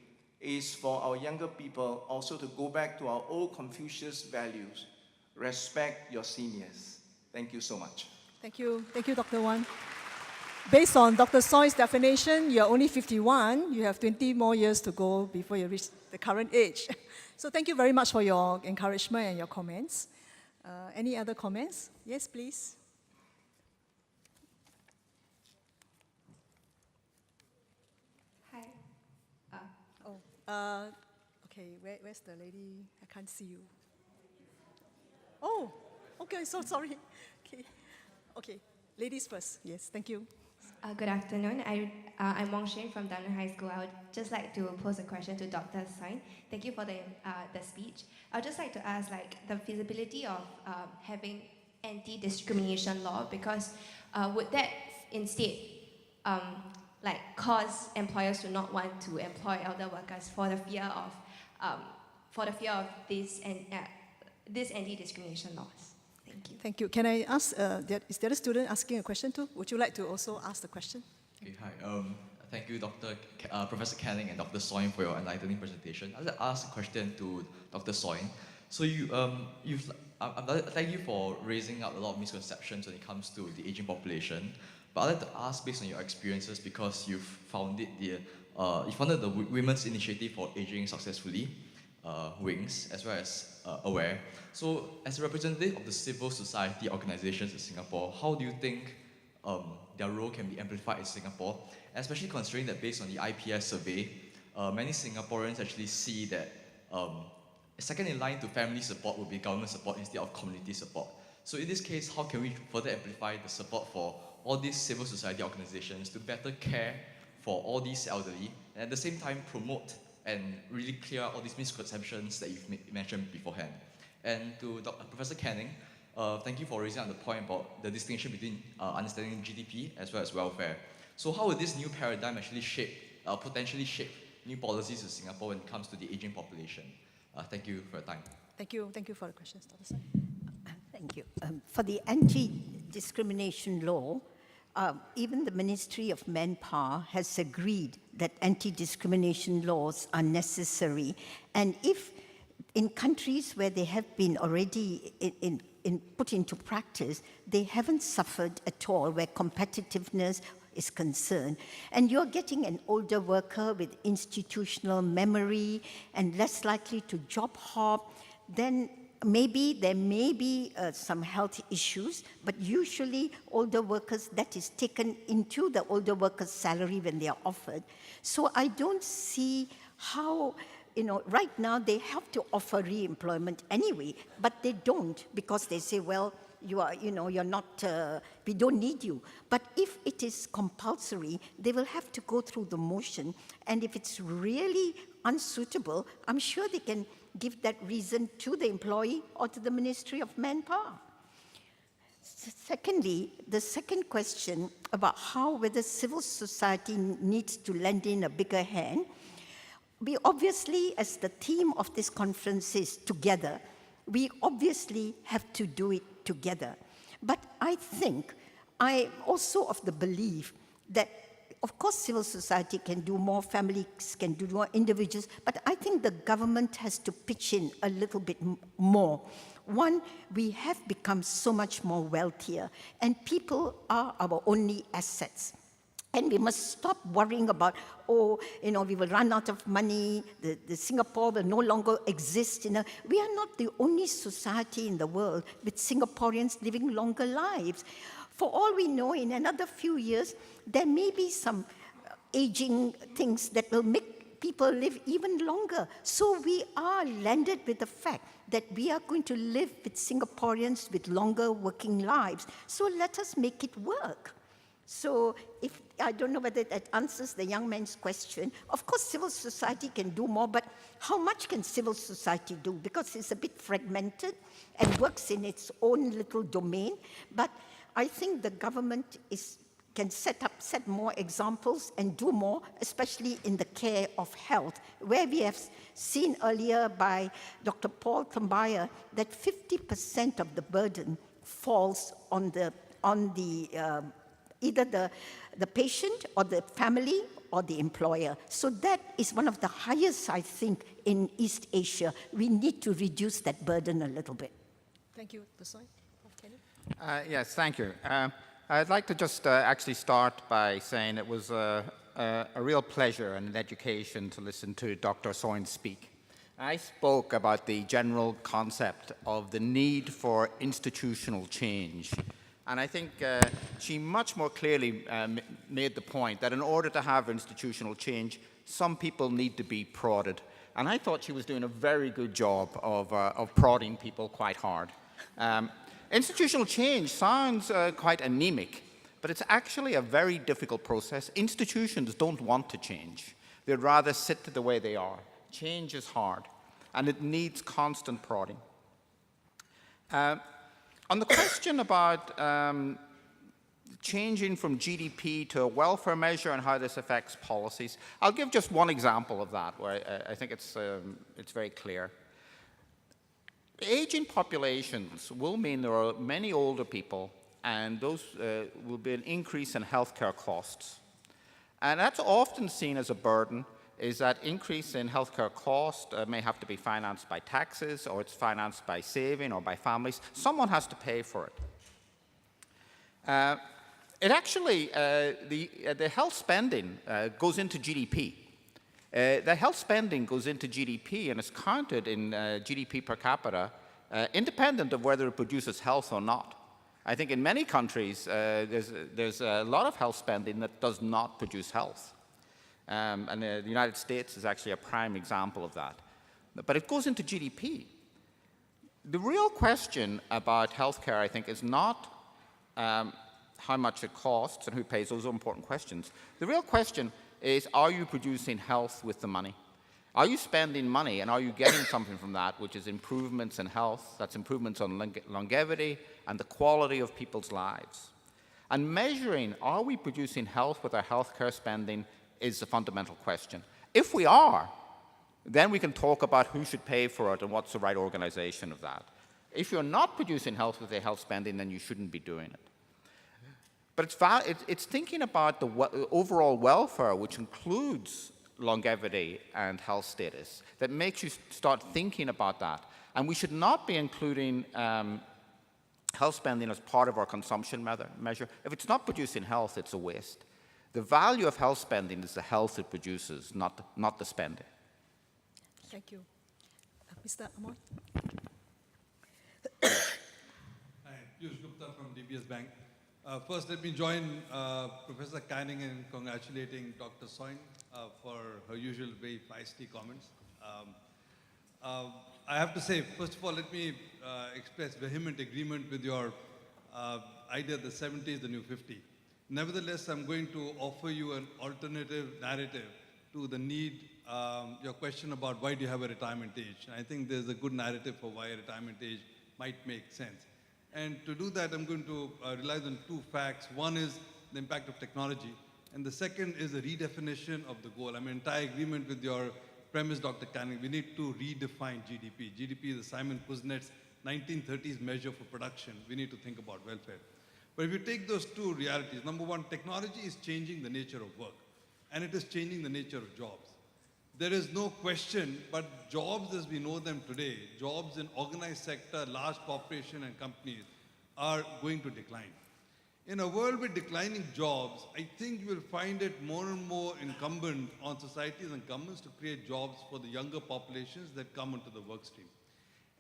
is for our younger people also to go back to our old Confucius values. Respect your seniors. Thank you so much. Thank you, Dr. Wan. Based on Dr. Soy's definition, you're only 51. You have 20 more years to go before you reach the current age. So thank you very much for your encouragement and your comments. Any other comments? Yes, please. Hi. Okay, where's the lady? I can't see you. Oh, okay, so sorry. Okay, ladies first. Yes, thank you. Good afternoon. I'm Wong Shin from Dunman High School. I would just like to pose a question to Dr. Soin. Thank you for the speech. I'd just like to ask, the feasibility of having anti-discrimination law, because would that instead cause employers to not want to employ elder workers for the fear of these anti-discrimination laws? Thank you. Thank you. Can I ask, is there a student asking a question too? Would you like to also ask the question? Okay, hi. Thank you, Professor Canning and Dr. Soin for your enlightening presentation. I'd like to ask a question to Dr. Soin. So thank you for raising up a lot of misconceptions when it comes to the aging population. But I'd like to ask, based on your experiences, because you've founded the Women's Initiative for Aging successfully, wings, as well as aware. So, as a representative of the civil society organizations in Singapore, how do you think their role can be amplified in Singapore, especially considering that based on the IPS survey, many Singaporeans actually see that second in line to family support would be government support instead of community support. So in this case, how can we further amplify the support for all these civil society organizations to better care for all these elderly, and at the same time promote and really clear out all these misconceptions that you've mentioned beforehand? And to Professor Canning, thank you for raising up the point about the distinction between understanding GDP as well as welfare. So how will this new paradigm actually potentially shape new policies in Singapore when it comes to the aging population? Thank you for your time. Thank you for the questions, Dr. Soin. Thank you. For the anti-discrimination law, even the Ministry of Manpower has agreed that anti-discrimination laws are necessary. And if in countries where they have been already put into practice, they haven't suffered at all where competitiveness is concerned. And you're getting an older worker with institutional memory and less likely to job hop, then maybe there may be some health issues, but usually older workers, that is taken into the older workers' salary when they are offered. So I don't see how, right now they have to offer re-employment anyway, but they don't because they say, well, you're not, we don't need you. But if it is compulsory, they will have to go through the motion. And if it's really unsuitable, I'm sure they can give that reason to the employee or to the Ministry of Manpower. Secondly, the second question about whether civil society needs to lend in a bigger hand, we obviously, as the theme of this conference is together, we obviously have to do it together. But I think I'm also of the belief that, of course, civil society can do more, families can do more, individuals, but I think the government has to pitch in a little bit more. One, we have become so much more wealthier, and people are our only assets. And we must stop worrying about, we will run out of money, the Singapore will no longer exist. We are not the only society in the world with Singaporeans living longer lives. For all we know, in another few years, there may be some aging things that will make people live even longer. So we are landed with the fact that we are going to live with Singaporeans with longer working lives. So let us make it work. So I don't know whether that answers the young man's question. Of course, civil society can do more, but how much can civil society do? Because it's a bit fragmented and works in its own little domain. But I think the government can set more examples and do more, especially in the care of health, where we have seen earlier by Dr. Paul Tambaya that 50% of the burden falls on either the patient or the family or the employer. So that is one of the highest, I think, in East Asia. We need to reduce that burden a little bit. Thank you, Dr. Soin. Yes, thank you. I'd like to just actually start by saying it was a real pleasure and an education to listen to Dr. Soin speak. I spoke about the general concept of the need for institutional change. And I think she much more clearly made the point that in order to have institutional change, some people need to be prodded. And I thought she was doing a very good job of prodding people quite hard. Institutional change sounds quite anemic, but it's actually a very difficult process. Institutions don't want to change. They'd rather sit the way they are. Change is hard, and it needs constant prodding. On the question about changing from GDP to a welfare measure and how this affects policies, I'll give just one example of that where I think it's very clear. Aging populations will mean there are many older people, and those will be an increase in healthcare costs. And that's often seen as a burden, is that increase in healthcare cost may have to be financed by taxes, or it's financed by saving or by families. Someone has to pay for it. The health spending goes into GDP. that health spending goes into GDP and is counted in GDP per capita, independent of whether it produces health or not. I think in many countries, there's a lot of health spending that does not produce health. And the United States is actually a prime example of that. But it goes into GDP. The real question about healthcare, I think, is not how much it costs and who pays. Those are important questions. The real question is, are you producing health with the money? Are you spending money and are you getting something from that, which is improvements in health, that's improvements on longevity and the quality of people's lives? And measuring, are we producing health with our healthcare spending is the fundamental question. If we are, then we can talk about who should pay for it and what's the right organization of that. If you're not producing health with your health spending, then you shouldn't be doing it. But it's thinking about the overall welfare, which includes longevity and health status, that makes you start thinking about that. And we should not be including health spending as part of our consumption measure. If it's not producing health, it's a waste. The value of health spending is the health it produces, not the spending. Thank you. Mr. Amoy? Hi, Piyush Gupta from DBS Bank. First, let me join Professor Canning in congratulating Dr. Soin for her usual very feisty comments. I have to say, first of all, let me express vehement agreement with your idea that 70 is the new 50. Nevertheless, I'm going to offer you an alternative narrative to the need, your question about why do you have a retirement age. And I think there's a good narrative for why a retirement age might make sense. And to do that, I'm going to rely on two facts. One is the impact of technology, and the second is a redefinition of the goal. I'm in entire agreement with your premise, Dr. Canning. We need to redefine GDP. GDP is Simon Kuznet's 1930s measure for production. We need to think about welfare. But if you take those two realities, number one, technology is changing the nature of work, and it is changing the nature of jobs. There is no question, but jobs as we know them today, jobs in organized sector, large corporation and companies are going to decline. In a world with declining jobs, I think you will find it more and more incumbent on societies and governments to create jobs for the younger populations that come into the work stream.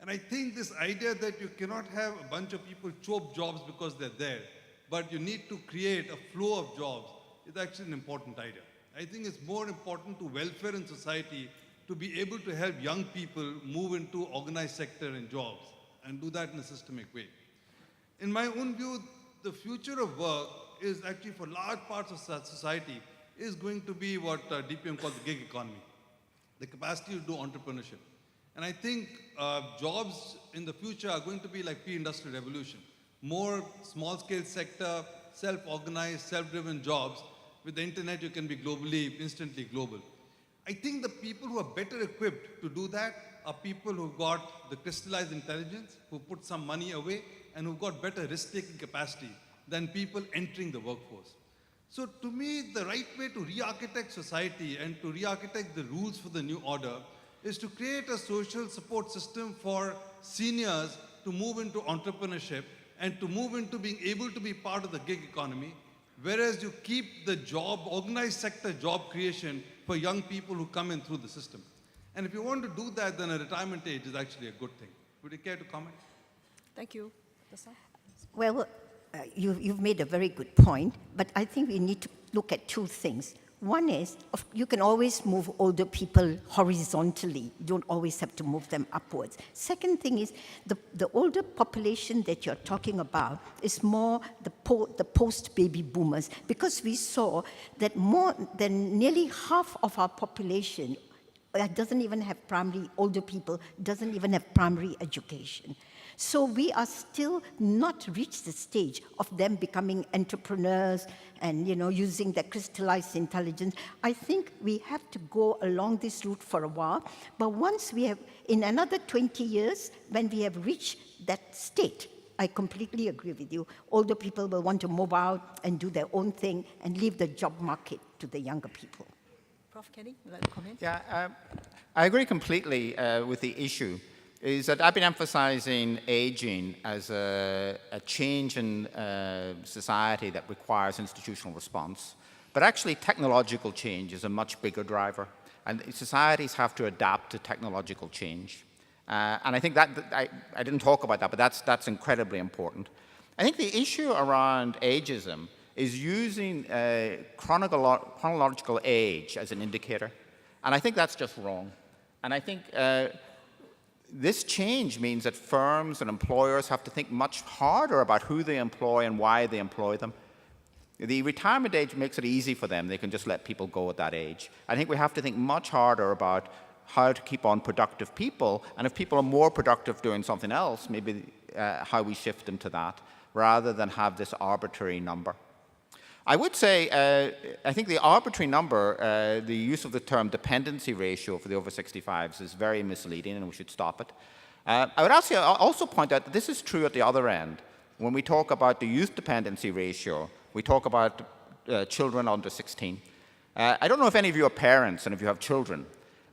And I think this idea that you cannot have a bunch of people chope jobs because they're there, but you need to create a flow of jobs is actually an important idea. I think it's more important to welfare in society to be able to help young people move into organized sector and jobs and do that in a systemic way. In my own view, the future of work is actually for large parts of society is going to be what DPM calls the gig economy, the capacity to do entrepreneurship. And I think jobs in the future are going to be like pre-industrial revolution, more small-scale sector, self-organized, self-driven jobs. With the internet, you can be globally, instantly global. I think the people who are better equipped to do that are people who've got the crystallized intelligence, who put some money away, and who've got better risk-taking capacity than people entering the workforce. So to me, the right way to re-architect society and to re-architect the rules for the new order is to create a social support system for seniors to move into entrepreneurship and to move into being able to be part of the gig economy, whereas you keep the job, organized sector job creation for young people who come in through the system. And if you want to do that, then a retirement age is actually a good thing. Would you care to comment? Thank you. Well, you've made a very good point, but I think we need to look at two things. One is, you can always move older people horizontally. You don't always have to move them upwards. Second thing is, the older population that you're talking about is more the post-baby boomers, because we saw that more than nearly half of our population doesn't even have primary, older people doesn't even have primary education. So we are still not reached the stage of them becoming entrepreneurs and, using their crystallized intelligence. I think we have to go along this route for a while. But once we have, in another 20 years, when we have reached that state, I completely agree with you. Older people will want to move out and do their own thing and leave the job market to the younger people. Prof. Kenny, would you like to comment? Yeah, I agree completely with the issue. Is that I've been emphasizing aging as a change in society that requires institutional response. But actually, technological change is a much bigger driver. And societies have to adapt to technological change. And I think that, I didn't talk about that, but that's incredibly important. I think the issue around ageism is using chronological age as an indicator. And I think that's just wrong. And I think this change means that firms and employers have to think much harder about who they employ and why they employ them. The retirement age makes it easy for them. They can just let people go at that age. I think we have to think much harder about how to keep on productive people, and if people are more productive doing something else, maybe how we shift them to that, rather than have this arbitrary number. I would say, I think the arbitrary number, the use of the term dependency ratio for the over 65s is very misleading, and we should stop it. I would also point out that this is true at the other end. When we talk about the youth dependency ratio, we talk about children under 16. I don't know if any of you are parents and if you have children,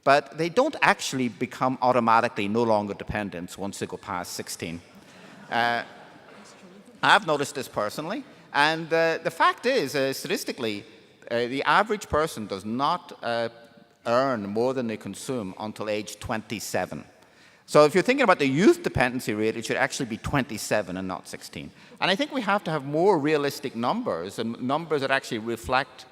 but they don't actually become automatically no longer dependents once they go past 16. I've noticed this personally, and the fact is, statistically, the average person does not earn more than they consume until age 27. So if you're thinking about the youth dependency rate, it should actually be 27 and not 16. And I think we have to have more realistic numbers, and numbers that actually reflect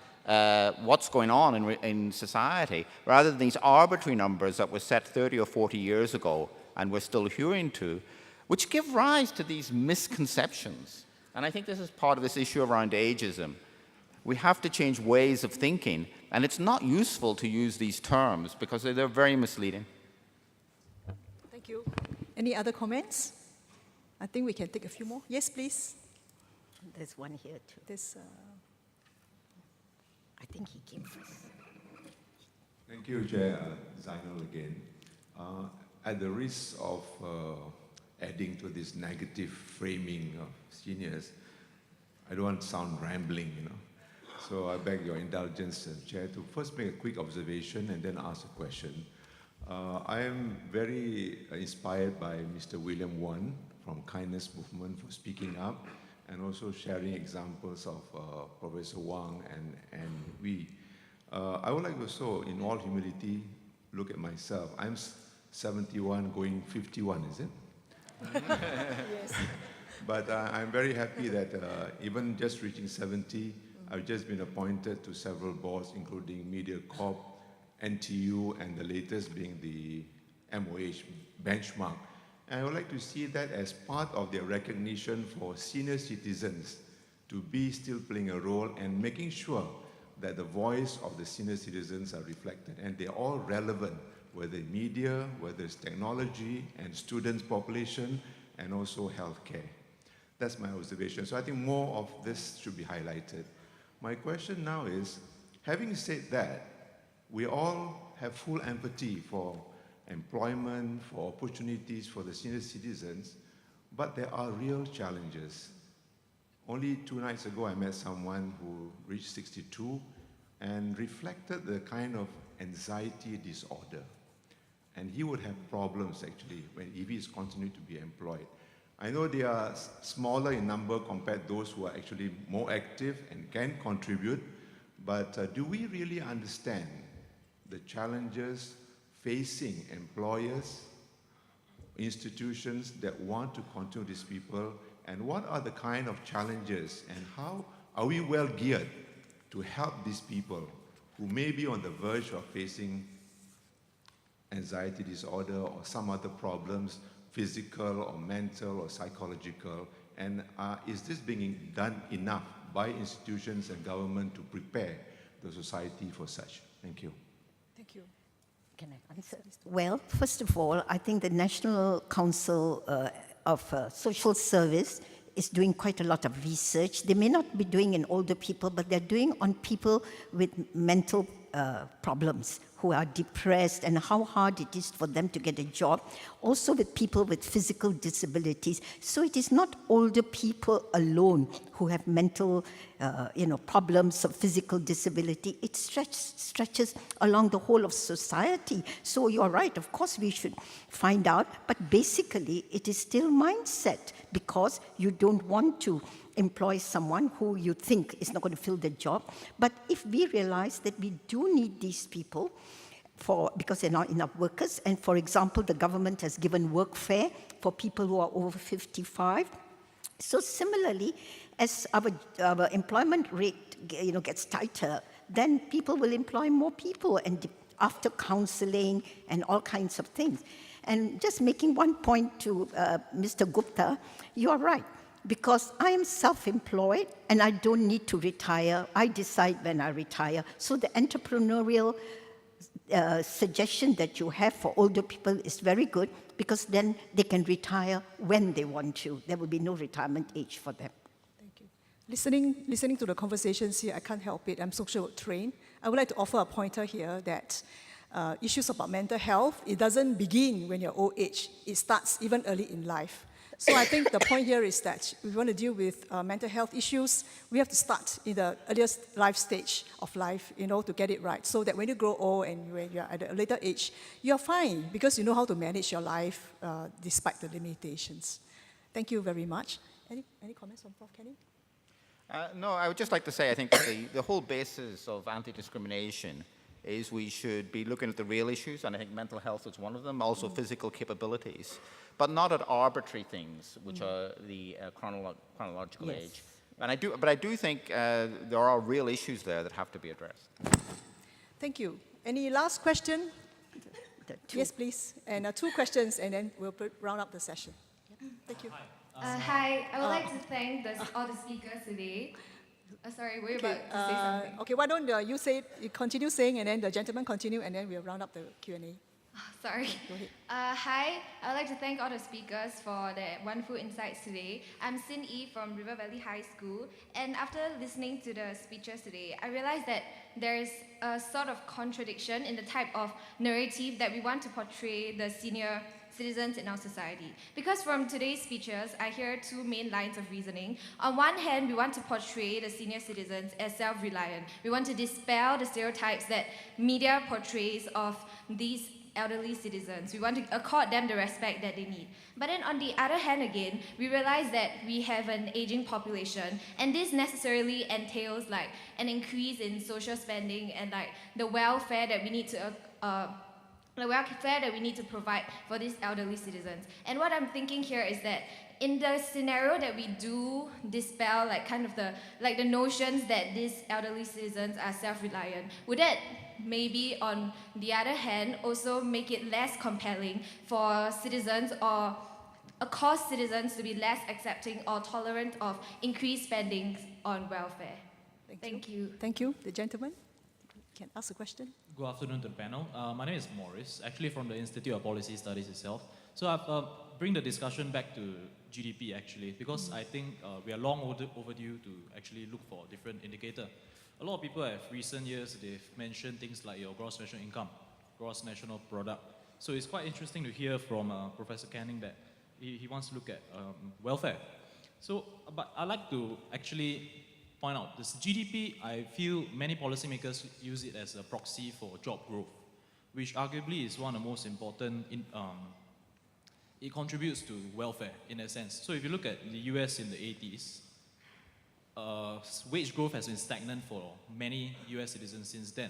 what's going on in society, rather than these arbitrary numbers that were set 30 or 40 years ago and we're still adhering to, which give rise to these misconceptions. And I think this is part of this issue around ageism. We have to change ways of thinking, and it's not useful to use these terms because they're very misleading. Thank you. Any other comments? I think we can take a few more. Yes, please. There's one here too. I think he came first. Thank you, Chair Zainul again. At the risk of adding to this negative framing of seniors, I don't want to sound rambling, So I beg your indulgence, Chair, to first make a quick observation and then ask a question. I am very inspired by Mr. William Wan from Kindness Movement for speaking up and also sharing examples of Professor Wang and we. I would like to also, in all humility, look at myself. I'm 71 going 51, is it? Yes. But I'm very happy that even just reaching 70, I've just been appointed to several boards, including MediaCorp, NTU, and the latest being the MOH benchmark. And I would like to see that as part of their recognition for senior citizens to be still playing a role and making sure that the voice of the senior citizens are reflected. And they're all relevant, whether media, whether it's technology and students population, and also healthcare. That's my observation. So I think more of this should be highlighted. My question now is, having said that, we all have full empathy for employment, for opportunities for the senior citizens, but there are real challenges. Only 2 nights ago, I met someone who reached 62 and reflected the kind of anxiety disorder. And he would have problems, actually, if he is continuing to be employed. I know they are smaller in number compared to those who are actually more active and can contribute, but do we really understand the challenges facing employers, institutions that want to continue these people, and what are the kind of challenges and how are we well geared to help these people who may be on the verge of facing anxiety disorder or some other problems, physical or mental or psychological, and is this being done enough by institutions and government to prepare the society for such? Thank you. Thank you. Can I answer? Well, first of all, I think the National Council of Social Service is doing quite a lot of research. They may not be doing in older people, but they're doing on people with mental problems, who are depressed, and how hard it is for them to get a job. Also with people with physical disabilities. So it is not older people alone who have mental problems of physical disability. It stretches along the whole of society. So you're right, of course we should find out, but basically it is still mindset, because you don't want to employ someone who you think is not going to fill the job. But if we realize that we do need these people, because there are not enough workers. And for example, the government has given workfare for people who are over 55. So similarly, as our employment rate gets tighter, then people will employ more people, and after counseling and all kinds of things. And just making one point to Mr. Gupta, you are right, because I am self-employed and I don't need to retire. I decide when I retire. So the entrepreneurial suggestion that you have for older people is very good, because then they can retire when they want to. There will be no retirement age for them. Thank you. Listening to the conversations here, I can't help it. I'm social work trained. I would like to offer a pointer here that issues about mental health, it doesn't begin when you're old age. It starts even early in life. So I think the point here is that if we want to deal with mental health issues, we have to start in the earliest life stage of life, to get it right. So that when you grow old and when you're at a later age, you're fine because you know how to manage your life despite the limitations. Thank you very much. Any comments from Prof. Kenny? No, I would just like to say I think that the whole basis of anti-discrimination is we should be looking at the real issues, and I think mental health is one of them, also physical capabilities, but not at arbitrary things, which are the chronological age. And I do think there are real issues there that have to be addressed. Thank you. Any last question? Yes, please. And 2 questions, and then we'll round up the session. Yeah. Thank you. Hi, I would like to thank all the speakers today. Sorry, were you about to say something? Okay, why don't you continue saying, and then the gentleman continue, and then we'll round up the Q&A. Sorry. Go ahead. Hi, I would like to thank all the speakers for their wonderful insights today. I'm Sin Yi from River Valley High School, and after listening to the speeches today, I realized that there is a sort of contradiction in the type of narrative that we want to portray the senior citizens in our society. Because from today's speeches, I hear 2 main lines of reasoning. On one hand, we want to portray the senior citizens as self-reliant. We want to dispel the stereotypes that media portrays of these elderly citizens. We want to accord them the respect that they need. But then on the other hand again, we realize that we have an aging population, and this necessarily entails like an increase in social spending and like the welfare that we need to provide for these elderly citizens. And what I'm thinking here is that in the scenario that we do dispel like kind of the notions that these elderly citizens are self-reliant, would that maybe on the other hand also make it less compelling for citizens or cause citizens to be less accepting or tolerant of increased spending on welfare? Thank you. Thank you. The gentleman can ask a question. Good afternoon to the panel. My name is Morris, actually from the Institute of Policy Studies itself. So I've bring the discussion back to GDP actually, because I think we are long overdue to actually look for a different indicator. A lot of people have recent years, they've mentioned things like your gross national income, gross national product. So it's quite interesting to hear from Professor Canning that he wants to look at welfare. So, but I'd like to actually point out, this GDP, I feel many policymakers use it as a proxy for job growth, which arguably is one of the most important, it contributes to welfare in a sense. So if you look at the US in the 80s, wage growth has been stagnant for many US citizens since then.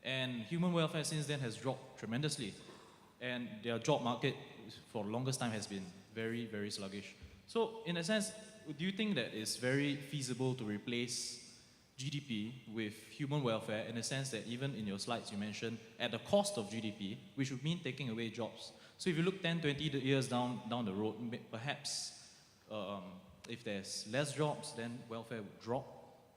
And human welfare since then has dropped tremendously. And their job market for the longest time has been very, very sluggish. So in a sense, do you think that it's very feasible to replace GDP with human welfare in the sense that even in your slides you mentioned at the cost of GDP, which would mean taking away jobs? So if you look 10, 20 years down the road, perhaps if there's less jobs, then welfare would drop.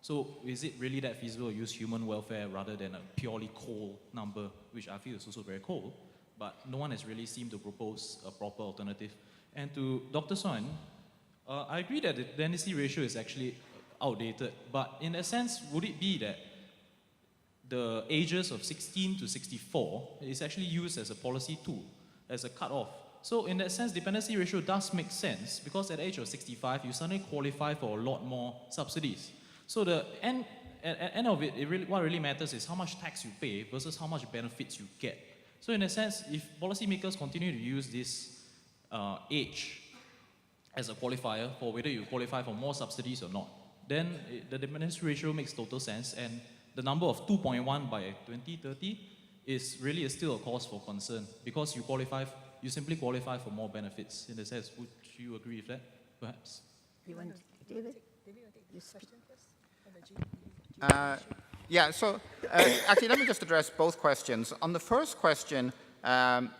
So is it really that feasible to use human welfare rather than a purely coal number, which I feel is also very cold, but no one has really seemed to propose a proper alternative. And to Dr. Soin, I agree that the dependency ratio is actually outdated, but in a sense, would it be that the ages of 16 to 64 is actually used as a policy tool, as a cutoff? So in that sense, dependency ratio does make sense, because at the age of 65, you suddenly qualify for a lot more subsidies. So at the end of it, what really matters is how much tax you pay versus how much benefits you get. So in a sense, if policymakers continue to use this age as a qualifier for whether you qualify for more subsidies or not, then the dependency ratio makes total sense, and the number of 2.1 by 2030 is really still a cause for concern because you simply qualify for more benefits in the sense. Would you agree with that, perhaps? You want David? You speak. Yeah, so actually, let me just address both questions. On the first question, actually,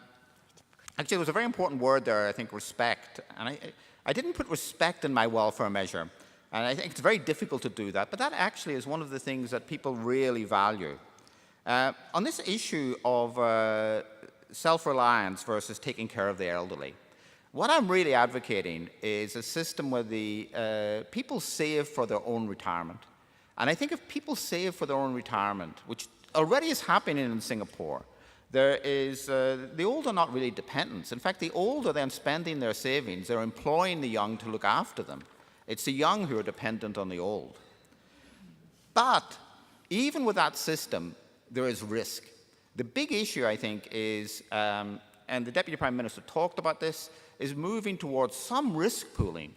there was a very important word there, I think, respect. And I didn't put respect in my welfare measure. And I think it's very difficult to do that. But that actually is one of the things that people really value. On this issue of self-reliance versus taking care of the elderly, what I'm really advocating is a system where the people save for their own retirement. And I think if people save for their own retirement, which already is happening in Singapore, there is, the old are not really dependents. In fact, the old are then spending their savings. They're employing the young to look after them. It's the young who are dependent on the old. But even with that system, there is risk. The big issue, I think, is, and the Deputy Prime Minister talked about this, is moving towards some risk pooling.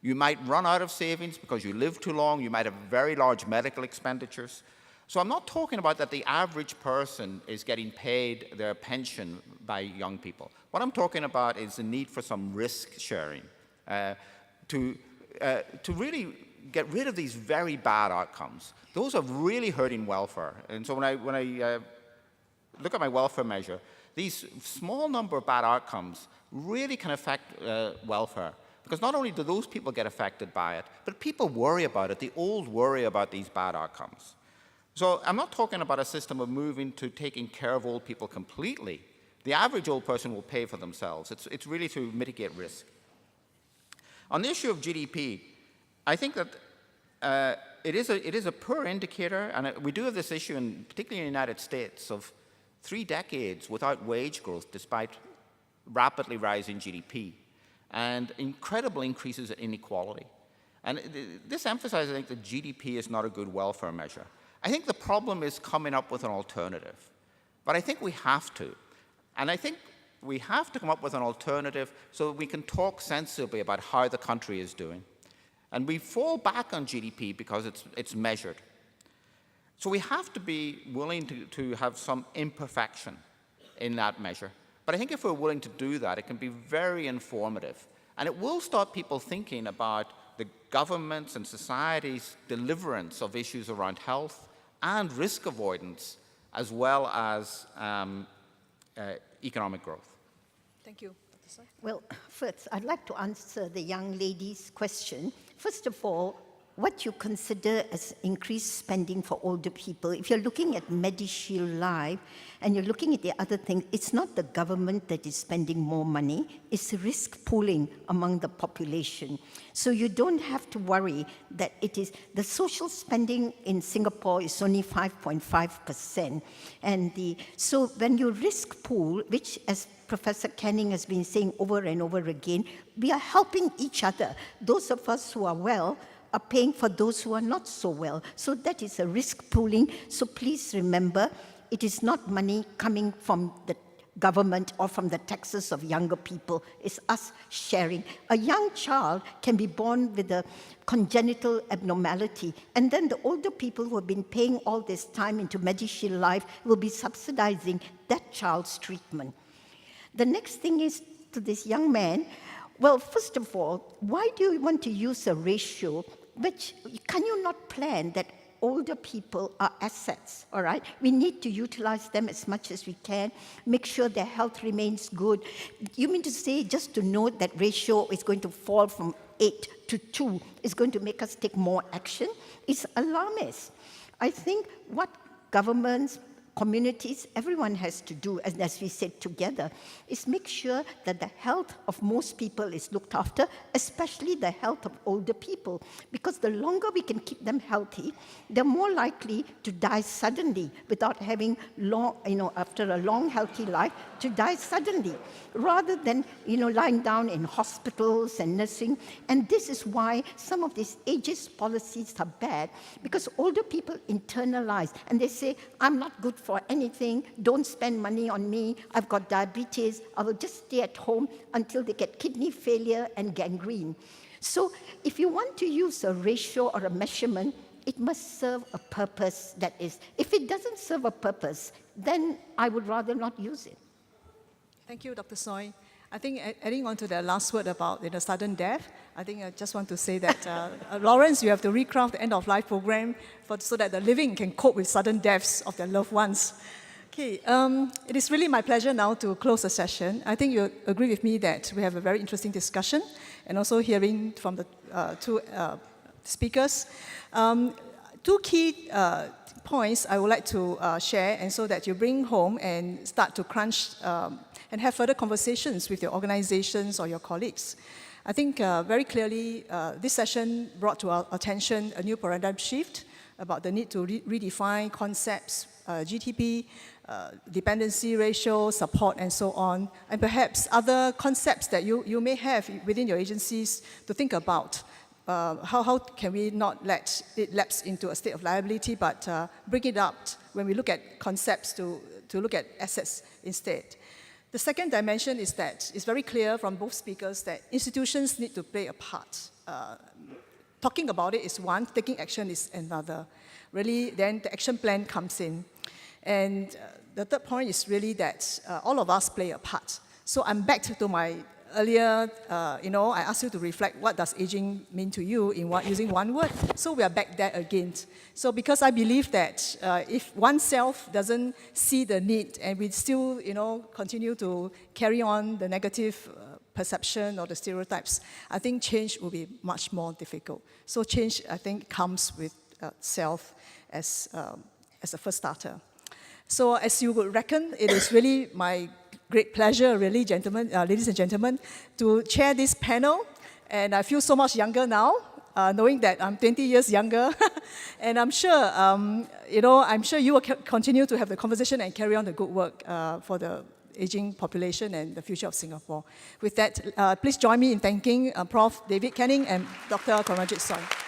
You might run out of savings because you live too long. You might have very large medical expenditures. So I'm not talking about that the average person is getting paid their pension by young people. What I'm talking about is the need for some risk sharing to really get rid of these very bad outcomes. Those are really hurting welfare. And so when I look at my welfare measure, these small number of bad outcomes really can affect welfare. Because not only do those people get affected by it, but people worry about it. The old worry about these bad outcomes. So I'm not talking about a system of moving to taking care of old people completely. The average old person will pay for themselves. It's really to mitigate risk. On the issue of GDP, I think that it is a poor indicator, and we do have this issue, particularly in the United States, of 3 decades without wage growth despite rapidly rising GDP and incredible increases in inequality. And this emphasizes, I think, that GDP is not a good welfare measure. I think the problem is coming up with an alternative. But I think we have to. And I think we have to come up with an alternative so that we can talk sensibly about how the country is doing. And we fall back on GDP because it's measured. So we have to be willing to have some imperfection in that measure. But I think if we're willing to do that, it can be very informative. And it will start people thinking about the government's and society's deliverance of issues around health and risk avoidance, as well as economic growth. Thank you. Well, first, I'd like to answer the young lady's question. First of all, what you consider as increased spending for older people, if you're looking at MediShield Life and you're looking at the other thing, it's not the government that is spending more money, it's risk pooling among the population. So you don't have to worry that it is, the social spending in Singapore is only 5.5%. And so when you risk pool, which as Professor Canning has been saying over and over again, we are helping each other. Those of us who are well are paying for those who are not so well. So that is a risk pooling. So please remember, it is not money coming from the government or from the taxes of younger people. It's us sharing. A young child can be born with a congenital abnormality, and then the older people who have been paying all this time into MediShield Life will be subsidizing that child's treatment. The next thing is to this young man, well, first of all, why do you want to use a ratio which, can you not plan that older people are assets, all right? We need to utilize them as much as we can, make sure their health remains good. You mean to say just to know that ratio is going to fall from 8 to 2 is going to make us take more action? It's alarmist. I think what governments, communities, everyone has to do, and as we said together, is make sure that the health of most people is looked after, especially the health of older people. Because the longer we can keep them healthy, they're more likely to die suddenly without having long, after a long, healthy life, to die suddenly, rather than, lying down in hospitals and nursing. And this is why some of these ageist policies are bad, because older people internalize, and they say, I'm not good for anything, don't spend money on me, I've got diabetes, I will just stay at home until they get kidney failure and gangrene. So if you want to use a ratio or a measurement, it must serve a purpose that is, if it doesn't serve a purpose, then I would rather not use it. Thank you, Dr. Soin. I think adding on to the last word about sudden death, I think I just want to say that, Lawrence, you have to recraft the end-of-life program so that the living can cope with sudden deaths of their loved ones. Okay, it is really my pleasure now to close the session. I think you agree with me that we have a very interesting discussion and also hearing from the two speakers. Two key points I would like to share, and so that you bring home and start to crunch and have further conversations with your organizations or your colleagues. I think very clearly this session brought to our attention a new paradigm shift about the need to redefine concepts, GTP, dependency ratio, support, and so on, and perhaps other concepts that you may have within your agencies to think about. How can we not let it lapse into a state of liability, but bring it up when we look at concepts to look at assets instead. The second dimension is that it's very clear from both speakers that institutions need to play a part. Talking about it is one, taking action is another. Really, then the action plan comes in. And the third point is really that all of us play a part. So I'm back to my earlier, I asked you to reflect what does aging mean to you using one word. So we are back there again. So because I believe that if oneself doesn't see the need and we still, continue to carry on the negative perception or the stereotypes, I think change will be much more difficult. So change, I think, comes with self as a first starter. So as you would reckon, it is really my great pleasure, really, gentlemen, ladies and gentlemen, to chair this panel. And I feel so much younger now, knowing that I'm 20 years younger. And I'm sure, I'm sure you will continue to have the conversation and carry on the good work for the aging population and the future of Singapore. With that, please join me in thanking Prof. David Canning and Dr. Kanwaljit Soin.